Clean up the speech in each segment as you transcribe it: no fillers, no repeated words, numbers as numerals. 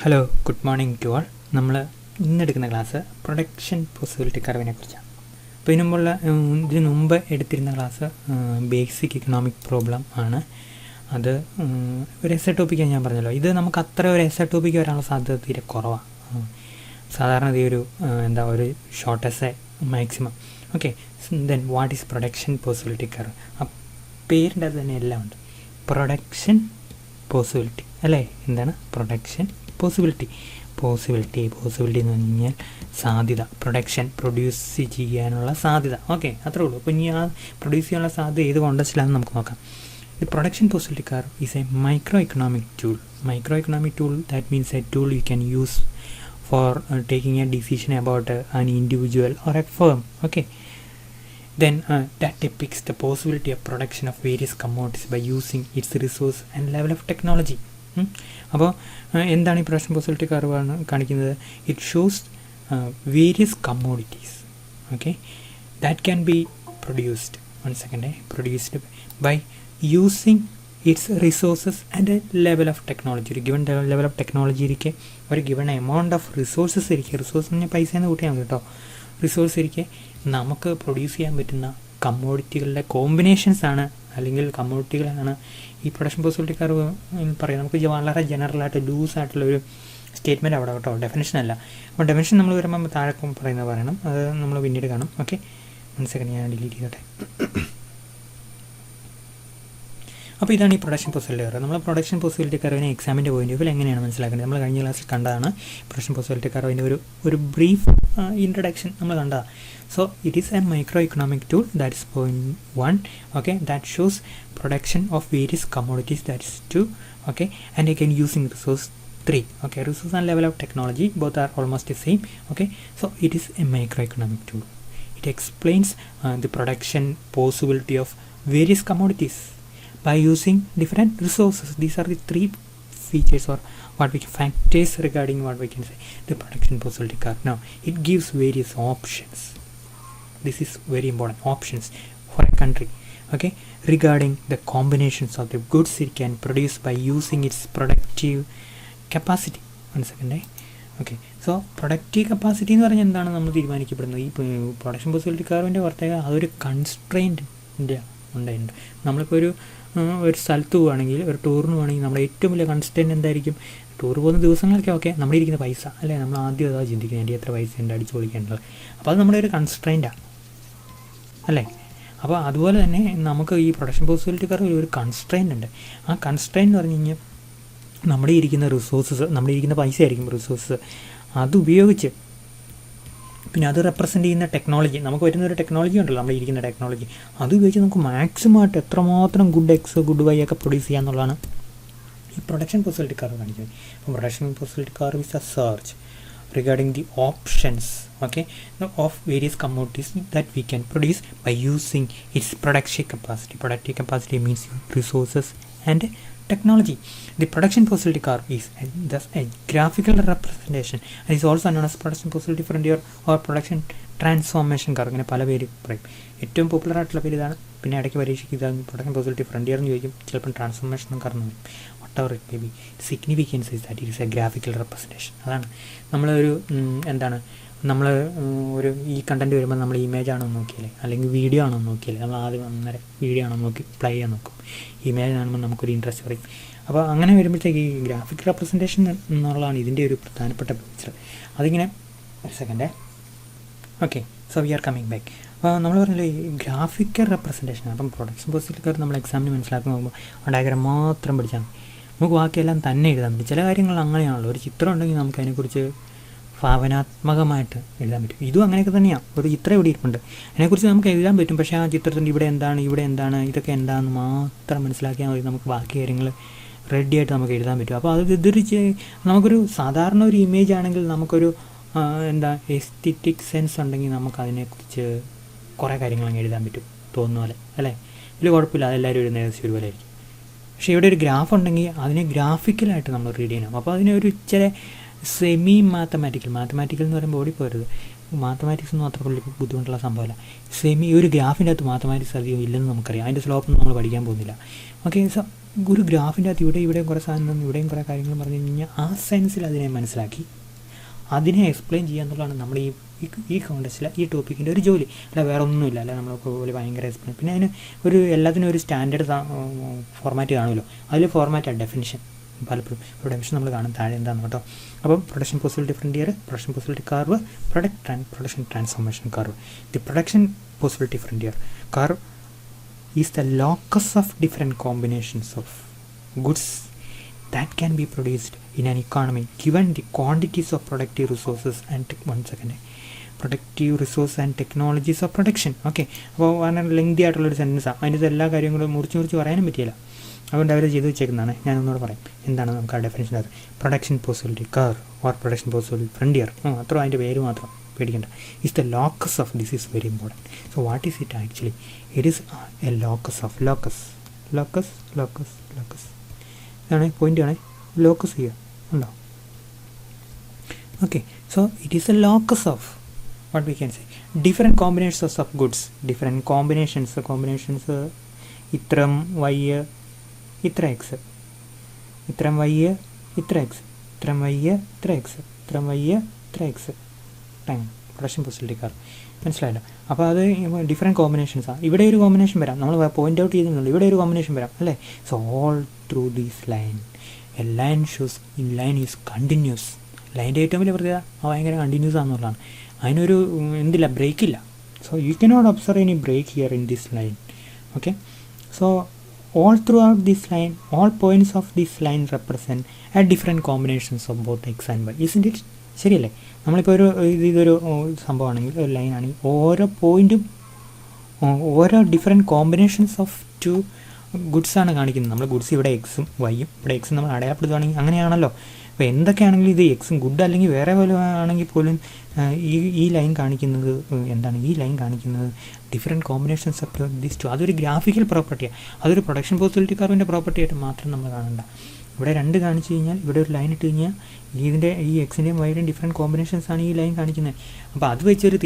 Hello, good morning to all. നമ്മൾ ഇന്നെടുക്കുന്ന class production possibility കർവിനെ കുറിച്ചാണ്. അപ്പോൾ ഇതിനു മുമ്പ് എടുത്തിരുന്ന ക്ലാസ് ബേസിക് ഇക്കണോമിക് പ്രോബ്ലം ആണ്. അത് ഒരു എസ്സേ ടോപ്പിക്കാണ് ഞാൻ പറഞ്ഞല്ലോ. ഇത് നമുക്ക് അത്ര ഒരു എസ്സേ ടോപ്പിക്ക് വരാനുള്ള സാധ്യത തീരെ കുറവാണ്. സാധാരണ ഒരു ഒരു short essay maximum. Okay, then what is production possibility curve? ആ പേരിൻ്റെ അത് തന്നെ എല്ലാം ഉണ്ട്. പ്രൊഡക്ഷൻ പോസിബിലിറ്റി അല്ലേ? എന്താണ് പ്രൊഡക്ഷൻ പോസിബിലിറ്റി എന്ന് പറഞ്ഞാൽ സാധ്യത, പ്രൊഡ്യൂസ് ചെയ്യാനുള്ള സാധ്യത. ഓക്കെ, അത്രേ ഉള്ളൂ. അപ്പോൾ ഇനി ആ പ്രൊഡ്യൂസ് ചെയ്യാനുള്ള സാധ്യത ഏത് കോണ്ടസ്റ്റിലാണെന്ന് നമുക്ക് നോക്കാം. The production possibility curve is A micro economic tool. That means A tool you can use for taking A decision about an individual or A firm. Okay, then that depicts the possibility of production of various commodities by using its resource and level of technology. അപ്പോൾ എന്താണ് ഈ production possibility curve കാണിക്കുന്നത്? It shows various commodities, okay, that can be produced by using its resources and level of technology. ഒരു given level of technology ഇരിക്കെ, ഒരു given amount of resources ഇരിക്കെ, resource എന്ന് പറഞ്ഞാൽ പൈസയെന്ന് കൂട്ടിയാൽ മതി കേട്ടോ. റിസോഴ്സ് ഇരിക്കെ നമുക്ക് പ്രൊഡ്യൂസ് ചെയ്യാൻ പറ്റുന്ന കമ്മോഡിറ്റികളുടെ കോമ്പിനേഷൻസാണ്, അല്ലെങ്കിൽ കമ്മോഡിറ്റികളാണ് ഈ പ്രൊഡക്ഷൻ പോസിബിലിറ്റി കർവ് പറയുന്നത്. നമുക്ക് വളരെ ജനറലായിട്ട് ലൂസായിട്ടുള്ള ഒരു സ്റ്റേറ്റ്മെൻറ്റ് അവിടെ കേട്ടോ, ഡെഫിനേഷൻ അല്ല. അപ്പോൾ ഡെഫിനേഷൻ നമ്മൾ വരുമ്പോൾ താഴെ പറയുന്നത് പറയണം, അത് നമ്മൾ പിന്നീട് കാണും. ഓക്കെ, 1 സെക്കൻഡ് ഞാൻ ഡിലീറ്റ് ചെയ്തോട്ടെ. അപ്പോൾ ഇതാണ് ഈ പ്രൊഡക്ഷൻ പോസിബിലിറ്റി കർവ്. നമ്മൾ പ്രൊഡക്ഷൻ പോസിബിലിറ്റി കർവിനെ എക്സാമിൻ്റെ പോയിന്റ് ഓഫ് വ്യൂ എങ്ങനെയാണ് മനസ്സിലാക്കുന്നത്? നമ്മൾ കഴിഞ്ഞ ക്ലാസ്സിൽ കണ്ടതാണ് പ്രൊഡക്ഷൻ പോസിബിലിറ്റി കർവിൻ്റെ ഒരു ബ്രീഫ് ഇൻട്രൊഡക്ഷൻ നമ്മൾ കണ്ടതാണ്. So it is a microeconomic tool, that is point 1, okay, that shows production of various commodities, that is 2, okay, and again using resource 3, okay, resource and level of technology both are almost the same. Okay, so it is a microeconomic tool. It explains the production possibility of various commodities by using different resources. These are the 3 features or factors regarding what we can say the production possibility curve. Now it gives various options. This is very important, options for a country, okay, regarding the combinations of the goods it can produce by using its productive capacity. 1 second. Okay, so productive capacity എന്ന് പറഞ്ഞാൽ എന്താണ് നമ്മൾ തീരുമാനിക്കപ്പെടുന്നത്? ഈ production possibility കർവിൻ്റെ പ്രത്യേകത അതൊരു കൺസ്ട്രെയിൻറ്റിൻ്റെ ഉണ്ടായിട്ടുണ്ട്. നമ്മളിപ്പോൾ ഒരു സ്ഥലത്ത് പോവുകയാണെങ്കിൽ, ഒരു ടൂറിന് പോവുകയാണെങ്കിൽ നമ്മുടെ ഏറ്റവും വലിയ കൺസ്ട്രെയിൻറ്റ് എന്തായിരിക്കും? ടൂർ പോകുന്ന ദിവസങ്ങളൊക്കെ ഓക്കെ, നമ്മുടെ ഇരിക്കുന്ന പൈസ അല്ലേ, നമ്മൾ ആദ്യം അതാ ചിന്തിക്കുന്നത്, എൻ്റെ എത്ര പൈസ ഉണ്ട് അടിച്ചു പൊളിക്കേണ്ടത്. അപ്പോൾ അത് നമ്മുടെ ഒരു കൺസ്ട്രെയിൻറ്റാണ് അല്ലേ. അപ്പോൾ അതുപോലെ തന്നെ നമുക്ക് ഈ പ്രൊഡക്ഷൻ പോസിബിലിറ്റി കർവിൽ ഒരു കൺസ്ട്രെയിൻ്റ് ഉണ്ട്. ആ കൺസ്ട്രെയിൻ്റ് എന്ന് പറഞ്ഞു കഴിഞ്ഞാൽ നമ്മുടെ ഇരിക്കുന്ന റിസോഴ്സസ്, നമ്മുടെ ഇരിക്കുന്ന പൈസ ആയിരിക്കും റിസോഴ്സസ്, അത് ഉപയോഗിച്ച് പിന്നെ അത് റെപ്രസെൻ്റ് ചെയ്യുന്ന ടെക്നോളജി, നമുക്ക് വരുന്നൊരു ടെക്നോളജി ഉണ്ടല്ലോ, നമ്മുടെ ഇരിക്കുന്ന ടെക്നോളജി, അത് ഉപയോഗിച്ച് നമുക്ക് മാക്സിമം ആയിട്ട് എത്രമാത്രം ഗുഡ് എക്സ് ഗുഡ് വൈ ഒക്കെ പ്രൊഡ്യൂസ് ചെയ്യാന്നുള്ളതാണ് ഈ പ്രൊഡക്ഷൻ പോസിബിലിറ്റി കർവ് കാണിക്കുന്നത്. അപ്പോൾ production possibility curve is A search regarding the options, okay, of various commodities that we can produce by using its productive capacity means resources and technology. The production possibility curve is thus a graphical representation and is also known as production possibility frontier or production transformation curve. ഇങ്ങനെ പല പേര് പറയും. ഏറ്റവും popular ആയിട്ടുള്ള പേര് ഇതാണ്. പിന്നെ ഇടയ്ക്ക് പരീക്ഷയ്ക്ക് ഇതാണ് പ്രൊഡക്ഷൻ പോസിബിലിറ്റി ഫ്രണ്ടിയർ എന്ന് ചോദിക്കും, ചിലപ്പം ട്രാൻസ്ഫോർമേഷൻ കറന്ന് വരും. whatever it may be, significance is that it is a graphical representation. അതാണ് നമ്മളൊരു നമ്മൾ ഈ കണ്ടൻറ്റ് വരുമ്പോൾ നമ്മൾ ഇമേജ് ആണോ നോക്കിയാലേ, അല്ലെങ്കിൽ വീഡിയോ ആണോ നോക്കിയാലേ, നമ്മൾ ആദ്യം അന്നേരം വീഡിയോ ആണോ നോക്കി പ്ലേ ചെയ്യാൻ നോക്കും. ഇമേജ് കാണുമ്പോൾ നമുക്കൊരു ഇൻട്രസ്റ്റ് പറയും. അപ്പോൾ അങ്ങനെ വരുമ്പോഴത്തേക്ക് ഈ ഗ്രാഫിക് റെപ്രസെൻറ്റേഷൻ എന്നുള്ളതാണ് ഇതിൻ്റെ ഒരു പ്രധാനപ്പെട്ട പിക്ചർ. അതിങ്ങനെ ഒരു സെക്കൻഡേ. Okay, so we are coming back. അപ്പോൾ നമ്മൾ പറഞ്ഞില്ലേ ഈ ഗ്രാഫിക്കൽ റെപ്രസെൻറ്റേഷൻ. അപ്പം പ്രൊഡക്ഷൻ പോസിബിലിറ്റി കർവ് നമ്മൾ എക്സാമിന് മനസ്സിലാക്കാൻ പോകുമ്പോൾ ആ ഡയഗ്രാം മാത്രം പഠിച്ചാൽ മതി, നമുക്ക് ബാക്കിയെല്ലാം തന്നെ എഴുതാൻ പറ്റും. ചില കാര്യങ്ങൾ അങ്ങനെയാണല്ലോ, ഒരു ചിത്രം ഉണ്ടെങ്കിൽ നമുക്ക് അതിനെക്കുറിച്ച് ഭാവനാത്മകമായിട്ട് എഴുതാൻ പറ്റും. ഇതും അങ്ങനെയൊക്കെ തന്നെയാണ്. ഒരു ചിത്രം ഇവിടെ ഇരിപ്പുണ്ട്, അതിനെക്കുറിച്ച് നമുക്ക് എഴുതാൻ പറ്റും. പക്ഷേ ആ ചിത്രത്തിൻ്റെ ഇവിടെ എന്താണ് ഇതൊക്കെ എന്താണെന്ന് മാത്രം മനസ്സിലാക്കിയാൽ മതി, നമുക്ക് ബാക്കി കാര്യങ്ങൾ റെഡിയായിട്ട് നമുക്ക് എഴുതാൻ പറ്റും. അപ്പോൾ അത് ഇതിരിച്ച് നമുക്കൊരു സാധാരണ ഒരു ഇമേജ് ആണെങ്കിൽ നമുക്കൊരു എസ്തെറ്റിക് സെൻസ് ഉണ്ടെങ്കിൽ നമുക്ക് അതിനെക്കുറിച്ച് കുറേ കാര്യങ്ങൾ അങ്ങ് എഴുതാൻ പറ്റും, തോന്നുന്ന പോലെ അല്ലേ. ഇതിൽ കുഴപ്പമില്ല, അതെല്ലാവരും എഴുതുന്ന ഏകദേശം ഒരുപോലെ ആയിരിക്കും. പക്ഷേ ഇവിടെ ഒരു ഗ്രാഫ് ഉണ്ടെങ്കിൽ അതിനെ ഗ്രാഫിക്കലായിട്ട് നമ്മൾ റീഡ് ചെയ്യണം. അപ്പോൾ അതിനെ ഒരു ഇച്ചിരി സെമി മാത്തമാറ്റിക്കൽ എന്ന് പറയുമ്പോൾ ഓടിപ്പോരുത്, മാത്തമാറ്റിക്സ് ഒന്നും അത്ര ബുദ്ധിമുട്ടുള്ള സംഭവമല്ല. ഒരു ഗ്രാഫിൻ്റെ അകത്ത് മാത്തമാറ്റിക്സ് അധികം ഇല്ലെന്ന് നമുക്കറിയാം, അതിൻ്റെ സ്ലോപ്പൊന്നും നമ്മൾ പഠിക്കാൻ പോകുന്നില്ല. ഓക്കെ, സോ ഒരു ഗ്രാഫിൻ്റെ അകത്ത് ഇവിടെയും കുറേ സാധനം ഇവിടെയും കുറേ കാര്യങ്ങൾ പറഞ്ഞു കഴിഞ്ഞാൽ ആ സെൻസിൽ അതിനെ മനസ്സിലാക്കി അതിനെ എക്സ്പ്ലെയിൻ ചെയ്യുക എന്നുള്ളതാണ് നമ്മൾ ഈ കോണ്ടസ്റ്റിലെ ഈ ടോപ്പിക്കിൻ്റെ ഒരു ജോലി. അല്ല വേറെ ഒന്നുമില്ല. അല്ല നമ്മൾ പോലെ ഭയങ്കര എക്സ്പ്ലെയിൻ. പിന്നെ അതിന് എല്ലാത്തിനും ഒരു സ്റ്റാൻഡേർഡ് ഫോർമാറ്റ് കാണുമല്ലോ. അതിൽ ഫോർമാറ്റാണ് ഡെഫിനിഷൻ. പലപ്പോഴും ഒരു ഡെഫിനിഷൻ നമ്മൾ കാണും താഴെ എന്താണെന്ന് കേട്ടോ. അപ്പം production possibility frontier, production possibility curve, production transformation curve. The production possibility frontier curve is the locus of different combinations of goods that can be produced in an economy given the quantities of productive resources and productive resource and technologies of production. Okay, അപ്പോൾ വളരെ lengthy ആയിട്ടുള്ളൊരു സെൻറ്റൻസാണ്. അതിൻ്റെ എല്ലാ കാര്യങ്ങളും മുറിച്ച് പറയാനും പറ്റിയില്ല. അതുകൊണ്ട് അവർ ചെയ്ത് വെച്ചേക്കുന്നതാണ്. ഞാനൊന്നുകൂടെ പറയാം എന്താണ് നമുക്ക് ആ ഡെഫിനേഷൻ. അത് production possibility curve or production possibility frontier, അത്ര അതിൻ്റെ പേര് മാത്രം പേടിക്കണ്ട. Is the locus of this is very important. So what is it actually? It is a locus of locus. ഇതാണ് പോയിൻ്റ് ആണ്. ലോക്കസ് ചെയ്യുക ഉണ്ടോ? Okay, so it is a locus of what we can say different combinations of goods. Different combinations ഇത്രം Y ഇത്ര X, ഇത്രം Y ഇത്ര X, ഇത്രം Y ഇത്ര എക്സ്, ഇത്രം വൈ ഇത്ര X time production possibility curve. മനസ്സിലായല്ലോ? അപ്പോൾ അത് ഡിഫറെൻറ്റ് കോമ്പിനേഷൻസാണ്. ഇവിടെ ഒരു കോമ്പിനേഷൻ വരാം. നമ്മൾ പോയിൻ്റ് ഔട്ട് ചെയ്തിട്ടുള്ളൂ. ഇവിടെ ഒരു കോമ്പിനേഷൻ വരാം അല്ലേ? So all through these line a line shows in line is continuous. ലൈൻ്റെ ഏറ്റവും വലിയ പ്രത്യേകത ഭയങ്കര കണ്ടിന്യൂസ് ആണെന്നുള്ളതാണ്. അതിനൊരു എന്തില്ല, ബ്രേക്കില്ല. So you cannot observe any break here in this line. Okay, so all throughout this line, all points of this line represent a different combinations of both x and y. Isn't it? ശരിയല്ലേ? നമ്മളിപ്പോൾ ഇതൊരു സംഭവമാണെങ്കിൽ, ഒരു line ആണെങ്കിൽ, ഓരോ പോയിൻറ്റും ഓരോ different combinations of two ഗുഡ്സാണ് കാണിക്കുന്നത്. നമ്മൾ goods ഇവിടെ എക്സും വൈയും, ഇവിടെ എക്സും നമ്മൾ അടയാളപ്പെടുത്തുകയാണെങ്കിൽ അങ്ങനെയാണല്ലോ. അപ്പോൾ എന്തൊക്കെയാണെങ്കിലും ഇത് എക്സും ഗുഡ് അല്ലെങ്കിൽ വേറെ പോലെ ആണെങ്കിൽ പോലും ഈ ലൈൻ കാണിക്കുന്നത് എന്താണ്? ഈ ലൈൻ കാണിക്കുന്നത് different combinations of this two. അതൊരു ഗ്രാഫിക്കൽ പ്രോപ്പർട്ടിയാണ്. അതൊരു പ്രൊഡക്ഷൻ പോസിബിലിറ്റി കർവിൻ്റെ പ്രോപ്പർട്ടി ആയിട്ട് മാത്രം നമ്മൾ കാണണ്ട. ഇവിടെ രണ്ട് കാണിച്ചു കഴിഞ്ഞാൽ ഇവിടെ ഒരു ലൈൻ ഇട്ട് കഴിഞ്ഞാൽ ഇതിൻ്റെ ഈ എക്സിൻ്റെയും വൈയുടെയും ഡിഫറെൻറ്റ് കോമ്പിനേഷൻസാണ് ഈ ലൈൻ കാണിക്കുന്നത്. അപ്പോൾ അത് വെച്ചൊരു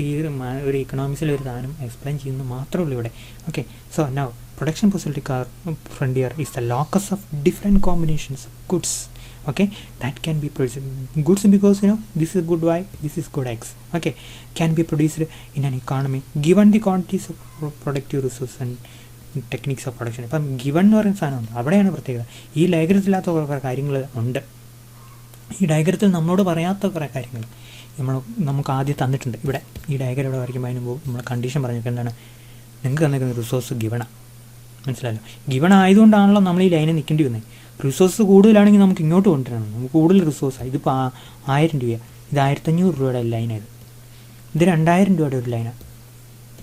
ഒരു ഇക്കണോമിക്സിലൊരു സാധനം എക്സ്പ്ലെയിൻ ചെയ്യുന്നത് മാത്രമേ ഉള്ളൂ ഇവിടെ. Okay, so now production possibility curve frontier is the locus of different combinations of goods. Okay, that can be produced goods because this is good y, this is good x. Okay, can be produced in an economy given the quantities of productive resources and techniques of production. അപ്പം given എന്ന് പറയുന്ന സാധനമുണ്ട്. അവിടെയാണ് പ്രത്യേകത. ഈ ഡയഗ്രത്തില്ലാത്ത കുറേ കാര്യങ്ങൾ ഉണ്ട്. ഈ ഡയഗ്രത്തിൽ നമ്മളോട് പറയാത്ത കുറേ കാര്യങ്ങൾ നമുക്ക് ആദ്യം തന്നിട്ടുണ്ട്. ഇവിടെ ഈ ഡയഗ്രം ഇവിടെ വരയ്ക്കുമ്പോൾ അതിന് മുമ്പ് നമ്മൾ കണ്ടീഷൻ പറഞ്ഞിട്ട് എന്താണ്? നിങ്ങൾക്ക് തന്നിരിക്കുന്ന റിസോഴ്സ് ഗിവണാണ്. മനസ്സിലായല്ലോ? ഗിവൺ ആയതുകൊണ്ടാണല്ലോ നമ്മൾ ഈ ലൈനിൽ നിൽക്കേണ്ടി വന്നത്. റിസോഴ്സ് കൂടുതലാണെങ്കിൽ നമുക്ക് ഇങ്ങോട്ട് കൊണ്ടുവരണം. നമുക്ക് കൂടുതൽ റിസോഴ്സാണ്. ഇതിപ്പോൾ 1000 രൂപയാണ്. ഇത് 1500 രൂപയുടെ ലൈനായത്. ഇത് 2000 രൂപയുടെ ഒരു ലൈനാണ്.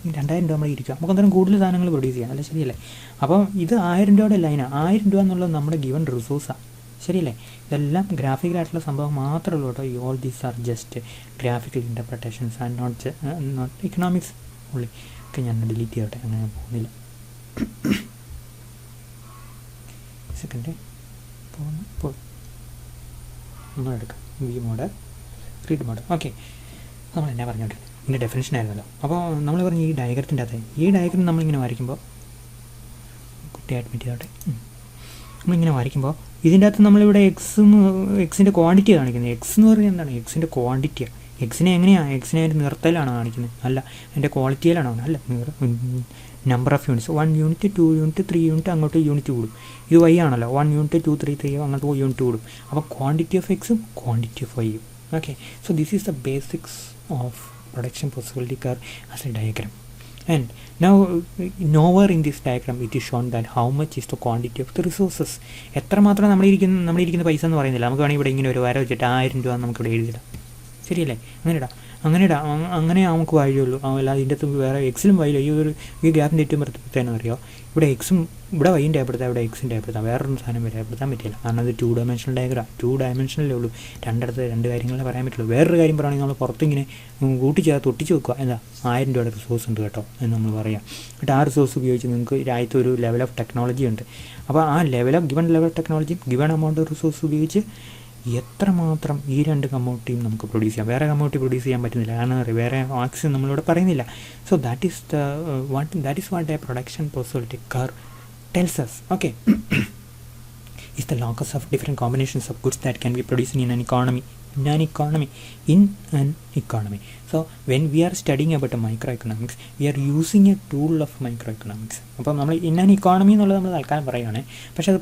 2000 രൂപ നമ്മൾ ഇരിക്കുക, നമുക്ക് അന്നേരം കൂടുതൽ സാധനങ്ങൾ പ്രൊഡ്യൂസ് ചെയ്യാം. അല്ല ശരിയല്ലേ? അപ്പം ഇത് 1000 രൂപയുടെ ലൈനാണ്. 1000 രൂപ എന്നുള്ളത് നമ്മുടെ ഗിവൺ റിസോഴ്സാണ്. ശരിയല്ലേ? ഇതെല്ലാം ഗ്രാഫിക്കലായിട്ടുള്ള സംഭവം മാത്രമേ ഉള്ളൂ കേട്ടോ. All these are just graphical interpretations and not economics ഉള്ളി. ഒക്കെ ഞാൻ ഡിലീറ്റ് ചെയ്യട്ടെ, അങ്ങനെ പോകുന്നില്ല. സെക്കൻഡ് നമ്മളെടുക്കാം വി മോഡ്, റീഡ് മോഡ്. ഓക്കെ, നമ്മൾ എന്നാ പറഞ്ഞോണ്ടിരുന്നത്? ഇതിൻ്റെ ഡെഫിനിഷൻ ആയിരുന്നല്ലോ. അപ്പോൾ നമ്മൾ പറഞ്ഞ ഈ ഡയഗ്രത്തിൻ്റെ അകത്ത് ഈ ഡയഗ്രം നമ്മളിങ്ങനെ വരയ്ക്കുമ്പോൾ കുട്ടി അഡ്മിറ്റ് ചെയ്തോട്ടെ. നമ്മളിങ്ങനെ വരയ്ക്കുമ്പോൾ ഇതിൻ്റെ അകത്ത് നമ്മളിവിടെ എക്സിൻ്റെ ക്വാണ്ടിറ്റി കാണിക്കുന്നത്. എക്സ് എന്ന് പറയുന്നത് എന്താണ്? എക്സിൻ്റെ ക്വാണ്ടിറ്റിയാണ്. എക്സിനെ എങ്ങനെയാണ്? എക്സിനെ അതിൻ്റെ നിറത്തിലാണോ കാണിക്കുന്നത്? അല്ല, അതിൻ്റെ ക്വാളിറ്റിയിലാണോ? അല്ല, number of units. 1 unit, 2 unit, 3 unit, അങ്ങോട്ട് യൂണിറ്റ് കൂടും. ഇത് വൈ ആണല്ലോ. 1 യൂണിറ്റ്, 2, 3 അങ്ങോട്ട് യൂണിറ്റ് കൂടും. അപ്പോൾ ക്വാണ്ടിറ്റി ഓഫ് എക്സും ക്വാണ്ടിറ്റി ഓഫ് വൈയും. Okay, so this is the basics of production possibility curve as a diagram. And now nowhere in this diagram it is shown that how much is the quantity of the resources. എത്രമാത്രം നമ്മളിരിക്കുന്ന പൈസ എന്ന് പറയുന്നില്ല. നമുക്ക് വേണമെങ്കിൽ ഇവിടെ ഇങ്ങനെ ഒരു വര വെച്ചിട്ട് 1000 രൂപ നമുക്കിവിടെ എഴുതിയിടാം. ശരിയല്ലേ? അങ്ങനെ നമുക്ക് വഴിയുള്ളൂ. അല്ല, ഇതിൻ്റെ അകത്ത് വേറെ എക്സിലും വൈയിലും ഈ ഗ്യാപ്പിൻ്റെ ഏറ്റവും പ്രത്യേകത അറിയോ? ഇവിടെ എക്സും ഇവിടെ വൈൻ്റെ ഏർപ്പെടുത്താം, ഇവിടെ എക്സിൻ്റെ ഏർപ്പെടുത്താം. വേറൊരു സാധനം വരെ ഏർപ്പെടുത്താൻ പറ്റില്ല. കാരണം അത് 2 ഡയമെൻഷണൽ ഡയഗ്രാം. 2 ഡയമെൻഷനല്ലേ ഉള്ളൂ. രണ്ടിടത്ത് 2 കാര്യങ്ങളെ പറയാൻ പറ്റുള്ളൂ. വേറൊരു കാര്യം പറയുകയാണെങ്കിൽ നമ്മൾ പുറത്തിങ്ങനെ കൂട്ടിച്ചേർത്ത് ഒട്ടിച്ച് വെക്കുക. എന്താ 1000 രൂപയുടെ റിസോഴ്സ് ഉണ്ട് കേട്ടോ എന്ന് നമ്മൾ പറയാം. എന്നിട്ട് ആ റിസോഴ്സ് ഉപയോഗിച്ച് നിങ്ങൾക്ക് രാജ്യത്ത് ഒരു ലെവൽ ഓഫ് ടെക്നോളജി ഉണ്ട്. അപ്പോൾ ആ given level of technology, given amount of resource ഉപയോഗിച്ച് എത്രമാത്രം ഈ 2 കമ്മോഡിറ്റിയും നമുക്ക് പ്രൊഡ്യൂസ് ചെയ്യാം. വേറെ കമ്മോഡിറ്റി പ്രൊഡ്യൂസ് ചെയ്യാൻ പറ്റുന്നില്ല. കാരണം വേറെ ആക്സിസ് നമ്മളിവിടെ പറയുന്നില്ല. So that is what A production possibility curve tells us. Okay. is the locus of different combinations of goods that can be produced in an economy. So when we are studying about microeconomics, we are using a tool of microeconomics. അപ്പോൾ നമ്മൾ in an economy എന്നുള്ളത് നമ്മൾ തൽക്കാലം പറയുകയാണ്, പക്ഷേ അത്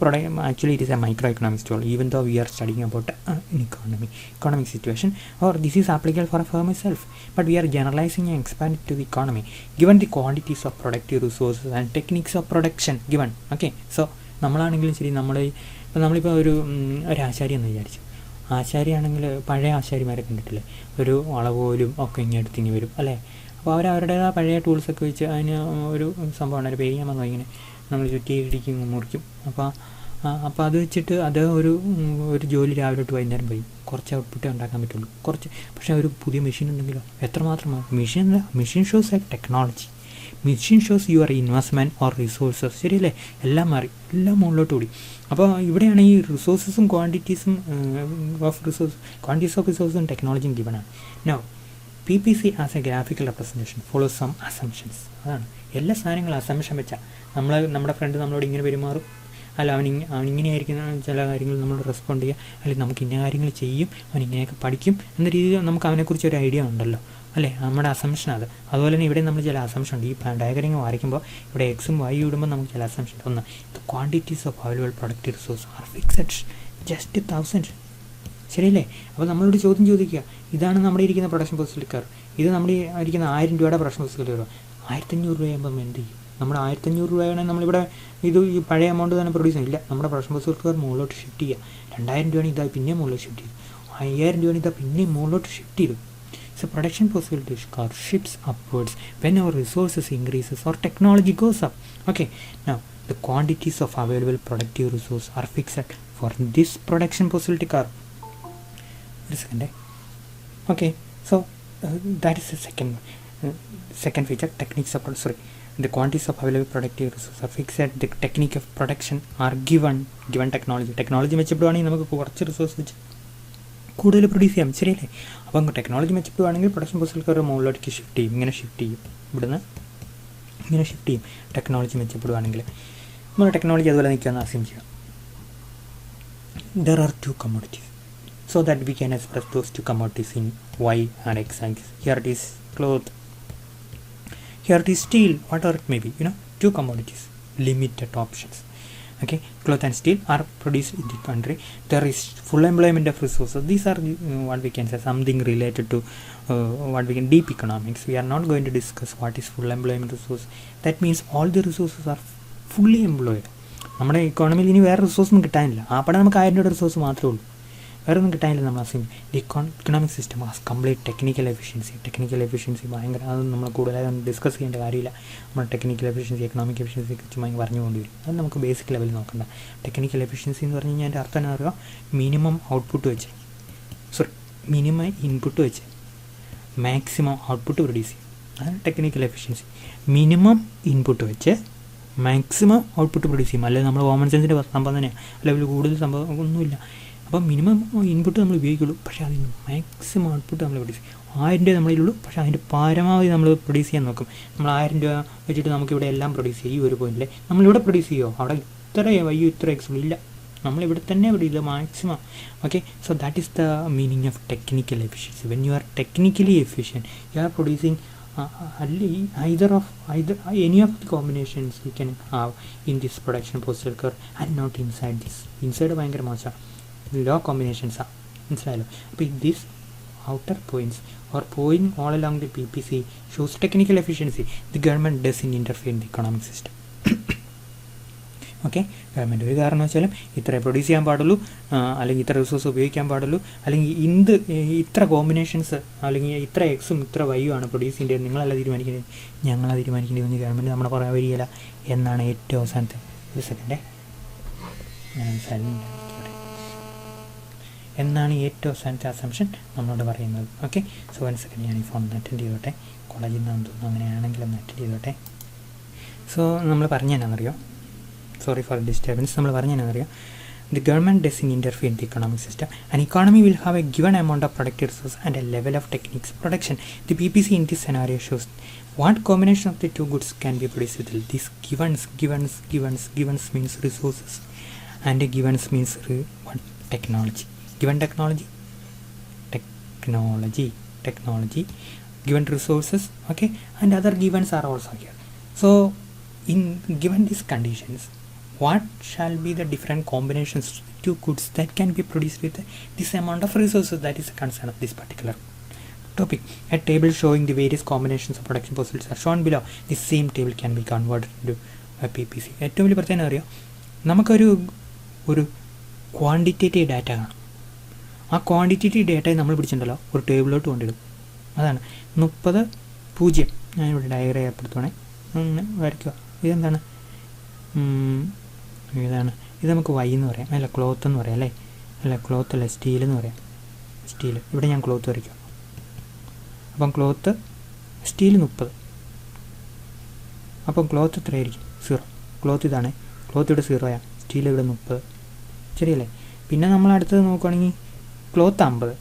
actually it is a micro economics tool even though we are studying about economic situation, or this is applicable for a firm itself, but we are generalizing and expanding to the economy given the quantities of productive resources and techniques of production given. Okay, so നമ്മളാണെങ്കിലും ശരി, നമ്മളിപ്പോൾ ഒരു ആശാരി എന്ന് വിചാരിച്ചു. ആശാരിയാണെങ്കിൽ പഴയ ആശാരിമാരെ കണ്ടിട്ടില്ലേ, ഒരു അളവോലും ഒക്കെ ഇങ്ങെടുത്തിങ്ങി വരും അല്ലേ. അപ്പോൾ അവരുടേതായ പഴയ ടൂൾസൊക്കെ വെച്ച് അതിന് ഒരു സംഭവമാണ്, ഒരു പെയ്യാൻ വന്നു ഇങ്ങനെ നമ്മൾ ചുറ്റി ഇടിക്കും മുറിക്കും. അപ്പോൾ അത് വെച്ചിട്ട് അത് ഒരു ജോലി രാവിലെ തൊട്ട് വൈകുന്നേരം പോയി കുറച്ച് ഔട്ട്പുട്ടേ ഉണ്ടാക്കാൻ പറ്റുള്ളൂ. പക്ഷേ ഒരു പുതിയ മെഷീൻ ഉണ്ടെങ്കിലോ എത്രമാത്രമാണ് machine shows like technology, machine shows your investment or resources. ശരിയല്ലേ, എല്ലാം മാറി, എല്ലാം മുകളിലോട്ട് കൂടി. അപ്പോൾ ഇവിടെയാണ് ഈ റിസോഴ്സസും ക്വാണ്ടിറ്റീസ് ഓഫ് റിസോഴ്സും ടെക്നോളജിയും ഗിവനാണ്. Now PPC as a graphical representation follows some assumptions. അതാണ് എല്ലാ സാധനങ്ങളും അസംഷൻ വെച്ചാൽ നമ്മുടെ ഫ്രണ്ട് നമ്മളോട് ഇങ്ങനെ പെരുമാറും, അല്ല അവനിങ്ങനെയായിരിക്കുന്ന ചില കാര്യങ്ങൾ നമ്മളോട് റെസ്പോണ്ട് ചെയ്യുക, അല്ലെങ്കിൽ നമുക്ക് ഇന്ന കാര്യങ്ങൾ ചെയ്യും, അവൻ ഇങ്ങനെയൊക്കെ പഠിക്കും എന്ന രീതിയിൽ നമുക്ക് അവനെക്കുറിച്ച് ഒരു ഐഡിയ ഉണ്ടല്ലോ അല്ലേ, നമ്മുടെ അസംഷൻ അത്. അതുപോലെ തന്നെ ഇവിടെ നമ്മൾ ചില അസംഷൻ ഉണ്ട്. ഈ ഡയഗ്രം വരയ്ക്കുമ്പോൾ ഇവിടെ എക്സും വൈ ഇടുമ്പോൾ നമുക്ക് ചില അസംഷൻ. ഒന്ന്, the quantities of available productive resource are fixed just 1000. ശരിയല്ലേ. അപ്പോൾ നമ്മളോട് ചോദ്യം ചോദിക്കുക, ഇതാണ് നമ്മുടെ ഇരിക്കുന്ന പ്രൊഡക്ഷൻ പോസിബിലിറ്റി കർവ്, ഇത് നമ്മുടെ ഇരിക്കുന്ന 1000 രൂപയുടെ പ്രൊഡക്ഷൻ പോസിബിലിറ്റി കർവ്. 1500 രൂപയാകുമ്പോൾ എന്ത് ചെയ്യും? നമ്മുടെ 1500 രൂപയാണെങ്കിൽ നമ്മളിവിടെ ഈ പഴയ എമൗണ്ട് തന്നെ പ്രൊഡ്യൂസ് ചെയ്യില്ല, നമ്മുടെ പ്രൊഡക്ഷൻ പോസിബിലിറ്റി കർവ് മുകളിലോട്ട് ഷിഫ്റ്റ് ചെയ്യുക. 2000 രൂപയാണ് ഇതായി പിന്നെയും മുകളിലോട്ട് ഷിഫ്റ്റ് ചെയ്തു, 5000 രൂപയാണ് ഇതാ പിന്നെയും മുകളിലോട്ട് ഷിഫ്റ്റ് ചെയ്തു. So production possibility curve shifts upwards when our resources increases or technology goes up. Okay, now the quantities of available productive resource are fixed for this production possibility curve. Wait a second. Okay, so that is the second feature. Techniques of the quantities of available productive resources are fixed. The technique of production are given technology മെച്ചപ്പെടുവാണെങ്കിൽ നമുക്ക് കുറച്ച് resource വെച്ച് കൂടുതൽ produce ചെയ്യാം. ശരിയല്ലേ. അപ്പം technology മെച്ചപ്പെടുവാണെങ്കിൽ production possibility curve മുകളിലേക്ക് shift ചെയ്യും, ഇങ്ങനെ ഷിഫ്റ്റ് ചെയ്യും, ഇവിടുന്ന് ഇങ്ങനെ ഷിഫ്റ്റ് ചെയ്യും. ടെക്നോളജി മെച്ചപ്പെടുവാണെങ്കിൽ നമ്മൾ ടെക്നോളജി അതുപോലെ നിൽക്കുകയെന്ന് അസ്യൂം ചെയ്യാം. There are two commodities, so that we can express those two commodities in y and x axis. Here it is cloth, here it is steel, whatever it may be, two commodities, limited options. Okay, cloth and steel are produced in the country. There is full employment of resources. These are what we can say something related to what we can deep economics. We are not going to discuss what is full employment resource. That means all the resources are fully employed. നമ്മുടെ ഇക്കോണമിയിൽ ഇനി വേറെ റിസോഴ്സൊന്നും കിട്ടാനില്ല, ആപ്പടെ നമുക്ക് 1000 രൂപയുടെ resource മാത്രമേ ഉള്ളൂ, വേറെ ഒന്നും കിട്ടാനില്ല. നമ്മൾ assume the economic system has complete technical efficiency ഭയങ്കര, അതൊന്നും നമ്മൾ കൂടുതലായി ഡിസ്കസ് ചെയ്യേണ്ട കാര്യമില്ല. നമ്മൾ ടെക്നിക്കൽ എഫിഷ്യൻസി എക്കണോമിക് എഫിഷ്യൻസിയെ കുറിച്ച് ഭയങ്കര പറഞ്ഞുകൊണ്ട് വരും. അത് നമുക്ക് ബേസിക് ലെവലിൽ നോക്കണ്ട. ടെക്നിക്കൽ എഫിഷ്യൻസി എന്ന് പറഞ്ഞു കഴിഞ്ഞാൽ എൻ്റെ അർത്ഥം എന്താ പറയുക, മിനിമം ഇൻപുട്ട് വെച്ച് മാക്സിമം ഔട്ട്പുട്ട് പ്രൊഡ്യൂസ് ചെയ്യും, അതാണ് ടെക്നിക്കൽ എഫിഷ്യൻസി. മിനിമം ഇൻപുട്ട് വെച്ച് മാക്സിമം ഔട്ട്പുട്ട് പ്രൊഡ്യൂസ് ചെയ്യും. അല്ലെങ്കിൽ നമ്മൾ കോമൺ സെൻസിൻ്റെ സംഭവം തന്നെയാണ്, അല്ലെങ്കിൽ കൂടുതൽ സംഭവം ഒന്നുമില്ല. അപ്പം മിനിമം ഇൻപുട്ട് നമ്മൾ ഉപയോഗിക്കുള്ളൂ, പക്ഷേ അതിന് മാക്സിമം ഔട്ട്പുട്ട് നമ്മൾ പ്രൊഡ്യൂസ് ചെയ്യും. 1000 രൂപ നമ്മളിലുള്ളൂ, പക്ഷേ അതിൻ്റെ പരമാവധി നമ്മൾ പ്രൊഡ്യൂസ് ചെയ്യാൻ നോക്കും. നമ്മൾ 1000 രൂപ വെച്ചിട്ട് നമുക്കിവിടെ എല്ലാം പ്രൊഡ്യൂസ് ചെയ്യും. ഈ ഒരു പോയിന്റിൽ നമ്മളിവിടെ പ്രൊഡ്യൂസ് ചെയ്യുമോ, അവിടെ ഇത്ര വയ്യോ ഇത്ര എക്സുള്ളൂ, ഇല്ല, നമ്മളിവിടെ തന്നെ produce maximum. Okay, so that is the meaning of technical efficiency. When you are technically efficient, you are producing either any of the combinations you can have in this production postal curve and not inside this. Inside ഭയങ്കര മോശം law കോമ്പിനേഷൻസാണ്, മനസ്സിലായല്ലോ. അപ്പോൾ this outer points or point all along the PPC shows technical efficiency. The government doesn't interfere in the economic system. Okay, government ഒരു കാരണം വെച്ചാലും ഇത്ര produce ചെയ്യാൻ പാടുള്ളൂ, അല്ലെങ്കിൽ ഇത്ര റിസോഴ്സ് ഉപയോഗിക്കാൻ പാടുള്ളൂ, അല്ലെങ്കിൽ ഇത്ര കോമ്പിനേഷൻസ്, അല്ലെങ്കിൽ ഇത്ര എക്സും ഇത്ര വൈയും ആണ് പ്രൊഡ്യൂസ് ചെയ്യേണ്ടത്, നിങ്ങളല്ല തീരുമാനിക്കുന്നത്, ഞങ്ങളത് തീരുമാനിക്കേണ്ടി ഗവൺമെൻറ് നമ്മളെ പറയാൻ വരികയില്ല എന്നാണ് ഏറ്റവും അവസാനത്തെ. ഒരു സെക്കൻഡേ, എന്നാണ് ഏറ്റവും അവസാനത്തെ അസംഷൻ നമ്മളോട് പറയുന്നത്. ഓക്കെ, സോ 1 സെക്കൻഡ് ഞാൻ ഈ ഫോൺ ഒന്ന് അറ്റൻഡ് ചെയ്തോട്ടെ, കോളേജിൽ നിന്നാണെന്ന് തോന്നുന്നു, അങ്ങനെയാണെങ്കിൽ ഒന്ന് അറ്റൻഡ് ചെയ്തോട്ടെ. സോ നമ്മൾ പറഞ്ഞതെന്നാണെന്നറിയോ, sorry for disturbance, നമ്മൾ പറഞ്ഞതെന്നറിയാം, the government doesn't interfere in the economic system. An economy will have a given amount of productive resource and a level of techniques production. The PPC in this scenario shows what combination of the two goods can be produced with this givens means resources and givens means what? Technology. Given technology, given resources, okay, and other givens are also here. So in given these conditions, what shall be the different combinations of two goods that can be produced with this amount of resources? That is the concern of this particular topic. A table showing the various combinations of production possibilities are shown below. The same table can be converted into a PPC. ഏറ്റവും വലിയ പ്രത്യേകത അറിയാം, നമുക്കൊരു quantitative data കാണാം. ആ quantitative ഡാറ്റയെ നമ്മൾ പിടിച്ചിട്ടുണ്ടല്ലോ ഒരു ടേബിളിലോട്ട് കൊണ്ടിടും. അതാണ് 30 ഞാനിവിടെ ഡയഗ്രം ഏർപ്പെടുത്തുവാണേ, അങ്ങനെ വരയ്ക്കുക. ഇതെന്താണ്? ഇതാണ്. ഇത് നമുക്ക് വൈ എന്ന് പറയാം, അല്ല ക്ലോത്ത് എന്ന് പറയാം, അല്ലേ? അല്ല ക്ലോത്ത് അല്ല, സ്റ്റീൽ എന്ന് പറയാം. സ്റ്റീൽ. ഇവിടെ ഞാൻ ക്ലോത്ത് വരയ്ക്കുക. അപ്പം ക്ലോത്ത് സ്റ്റീൽ 30. അപ്പം ക്ലോത്ത് എത്രയായിരിക്കും? 0. ക്ലോത്ത് ഇതാണ്, ക്ലോത്ത് ഇവിടെ 0 സ്റ്റീൽ ഇവിടെ 30. ശരിയല്ലേ? പിന്നെ നമ്മൾ അടുത്തത് നോക്കുകയാണെങ്കിൽ ക്ലോത്ത് 50.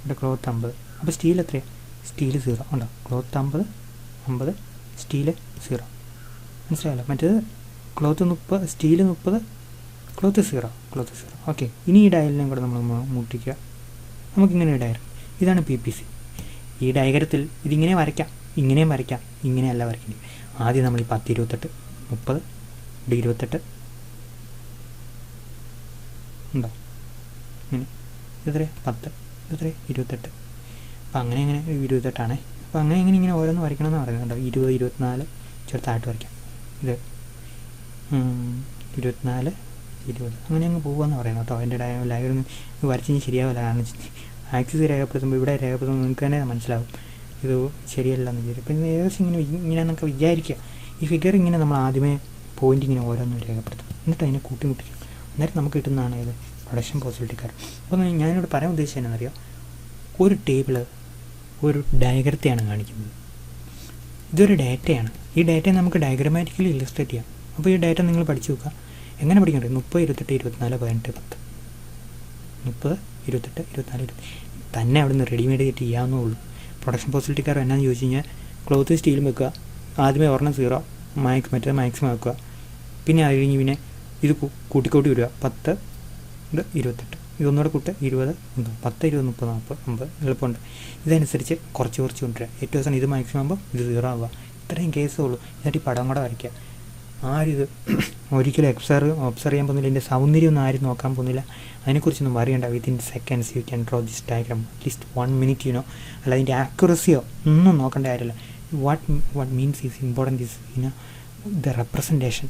ഇവിടെ ക്ലോത്ത് 50. അപ്പോൾ സ്റ്റീൽ എത്രയാണ്? സ്റ്റീൽ 0 ഉണ്ടോ? Cloth 50, steel 0. മനസ്സിലായല്ലോ? മറ്റേത് ക്ലോത്ത് 30, സ്റ്റീൽ 30, ക്ലോത്ത് 0. ഓക്കെ. ഇനി ഈ ഡയലിനെയും കൂടെ നമ്മൾ മുട്ടിക്കുക. നമുക്കിങ്ങനെ ഒരു ഡയഗ്രം. ഇതാണ് PPC. ഈ ഡയഗ്രത്തിൽ ഇതിങ്ങനെ വരയ്ക്കാം, ഇങ്ങനെയും വരയ്ക്കാം, ഇങ്ങനെയല്ല വരയ്ക്കേണ്ടത്. ആദ്യം നമ്മൾ ഈ 10, 28, 30, ഇവിടെ 28 ഉണ്ടോ? ഇങ്ങനെ ഇതെത്ര? 10, ഇതെത്ര? 28. അപ്പം അങ്ങനെ 28. അപ്പോൾ അങ്ങനെ ഇങ്ങനെ ഓരോന്ന് വരയ്ക്കണമെന്ന് പറയുന്നത്. 20, 24 ചെറുതായിട്ട് വരയ്ക്കാം. ഇത് 24, 20 അങ്ങനെ അങ്ങ് പോകുമെന്ന് പറയുന്നത് കേട്ടോ. അതിൻ്റെ ഡയഗ്രം വരച്ച് കഴിഞ്ഞാൽ ശരിയാവില്ല. കാരണം ആക്സിസ് രേഖപ്പെടുത്തുമ്പോൾ ഇവിടെ രേഖപ്പെടുത്തുമ്പോൾ നിങ്ങൾക്ക് തന്നെ മനസ്സിലാവും ഇത് ശരിയല്ലെന്ന് വിചാരിക്കും. പിന്നെ ഏകദേശം ഇങ്ങനെ നമുക്ക് വിചാരിക്കുക. ഈ ഫിഗർ ഇങ്ങനെ നമ്മൾ ആദ്യമേ പോയിൻ്റ് ഇങ്ങനെ ഓരോന്നും രേഖപ്പെടുത്തും, എന്നിട്ട് അതിനെ കൂട്ടിമുട്ടിക്കും. അന്നേരം നമുക്ക് കിട്ടുന്നതാണ് ഇത് പ്രൊഡക്ഷൻ പോസിബിലിറ്റി കർവ്. അപ്പോൾ ഞാനിവിടെ പറയാൻ ഉദ്ദേശിച്ചത് എന്നറിയാം, ഒരു ടേബിള് ഒരു ഡയഗ്രത്തെയാണ് കാണിക്കുന്നത്. ഇതൊരു ഡാറ്റയാണ്. ഈ ഡാറ്റയെ നമുക്ക് ഡയഗ്രമാറ്റിക്കലി ഇല്ലസ്ട്രേറ്റ് ചെയ്യാം. അപ്പോൾ ഈ ഡാറ്റ നിങ്ങൾ പഠിച്ചു നോക്കുക. എങ്ങനെ പഠിക്കേണ്ടത്? 30, 28, 24, 18, 10. 30, 28, 24, 20 തന്നെ അവിടെ നിന്ന് റെഡിമെയ്ഡ് ആയിട്ട് ചെയ്യാവുന്നേ ഉള്ളൂ. പ്രൊഡക്ഷൻ പോസിബിലിറ്റി കർവ് എന്നാന്ന് ചോദിച്ചു കഴിഞ്ഞാൽ ക്ലോത്ത് സ്റ്റീലും വെക്കുക. ആദ്യമേ ഒരെണ്ണം 0, മറ്റേ മാക്സിമം വെക്കുക. പിന്നെ അത് കഴിഞ്ഞ് പിന്നെ ഇത് കൂട്ടിക്കൂട്ടി വരിക. 10, 28, ഇതൊന്നുകൂടെ കൂട്ട് 20, 10, 20, 30, 40, 50 എളുപ്പമുണ്ട്. ഇതനുസരിച്ച് കുറച്ച് കൊണ്ടുവരിക. ഏറ്റവും അവസാനം ഇത് മാക്സിമം ആകുമ്പോൾ ഇത് 0 ആവുക. ഇത്രയും കേസേ ഉള്ളൂ. എന്നിട്ട് ഈ പടം കൂടെ വരയ്ക്കുക. ആരും ഇത് ഒരിക്കലും ഒബ്സർവ് ചെയ്യാൻ പോകുന്നില്ല. ഇതിൻ്റെ സൗന്ദര്യമൊന്നും ആരും നോക്കാൻ പോകുന്നില്ല. അതിനെക്കുറിച്ചൊന്നും വറിയണ്ട. Within seconds you can draw this diagram. At least 1 minute അല്ല അതിൻ്റെ ആക്യുറസിയോ ഒന്നും നോക്കേണ്ട കാര്യമില്ല. What means is important is the representation.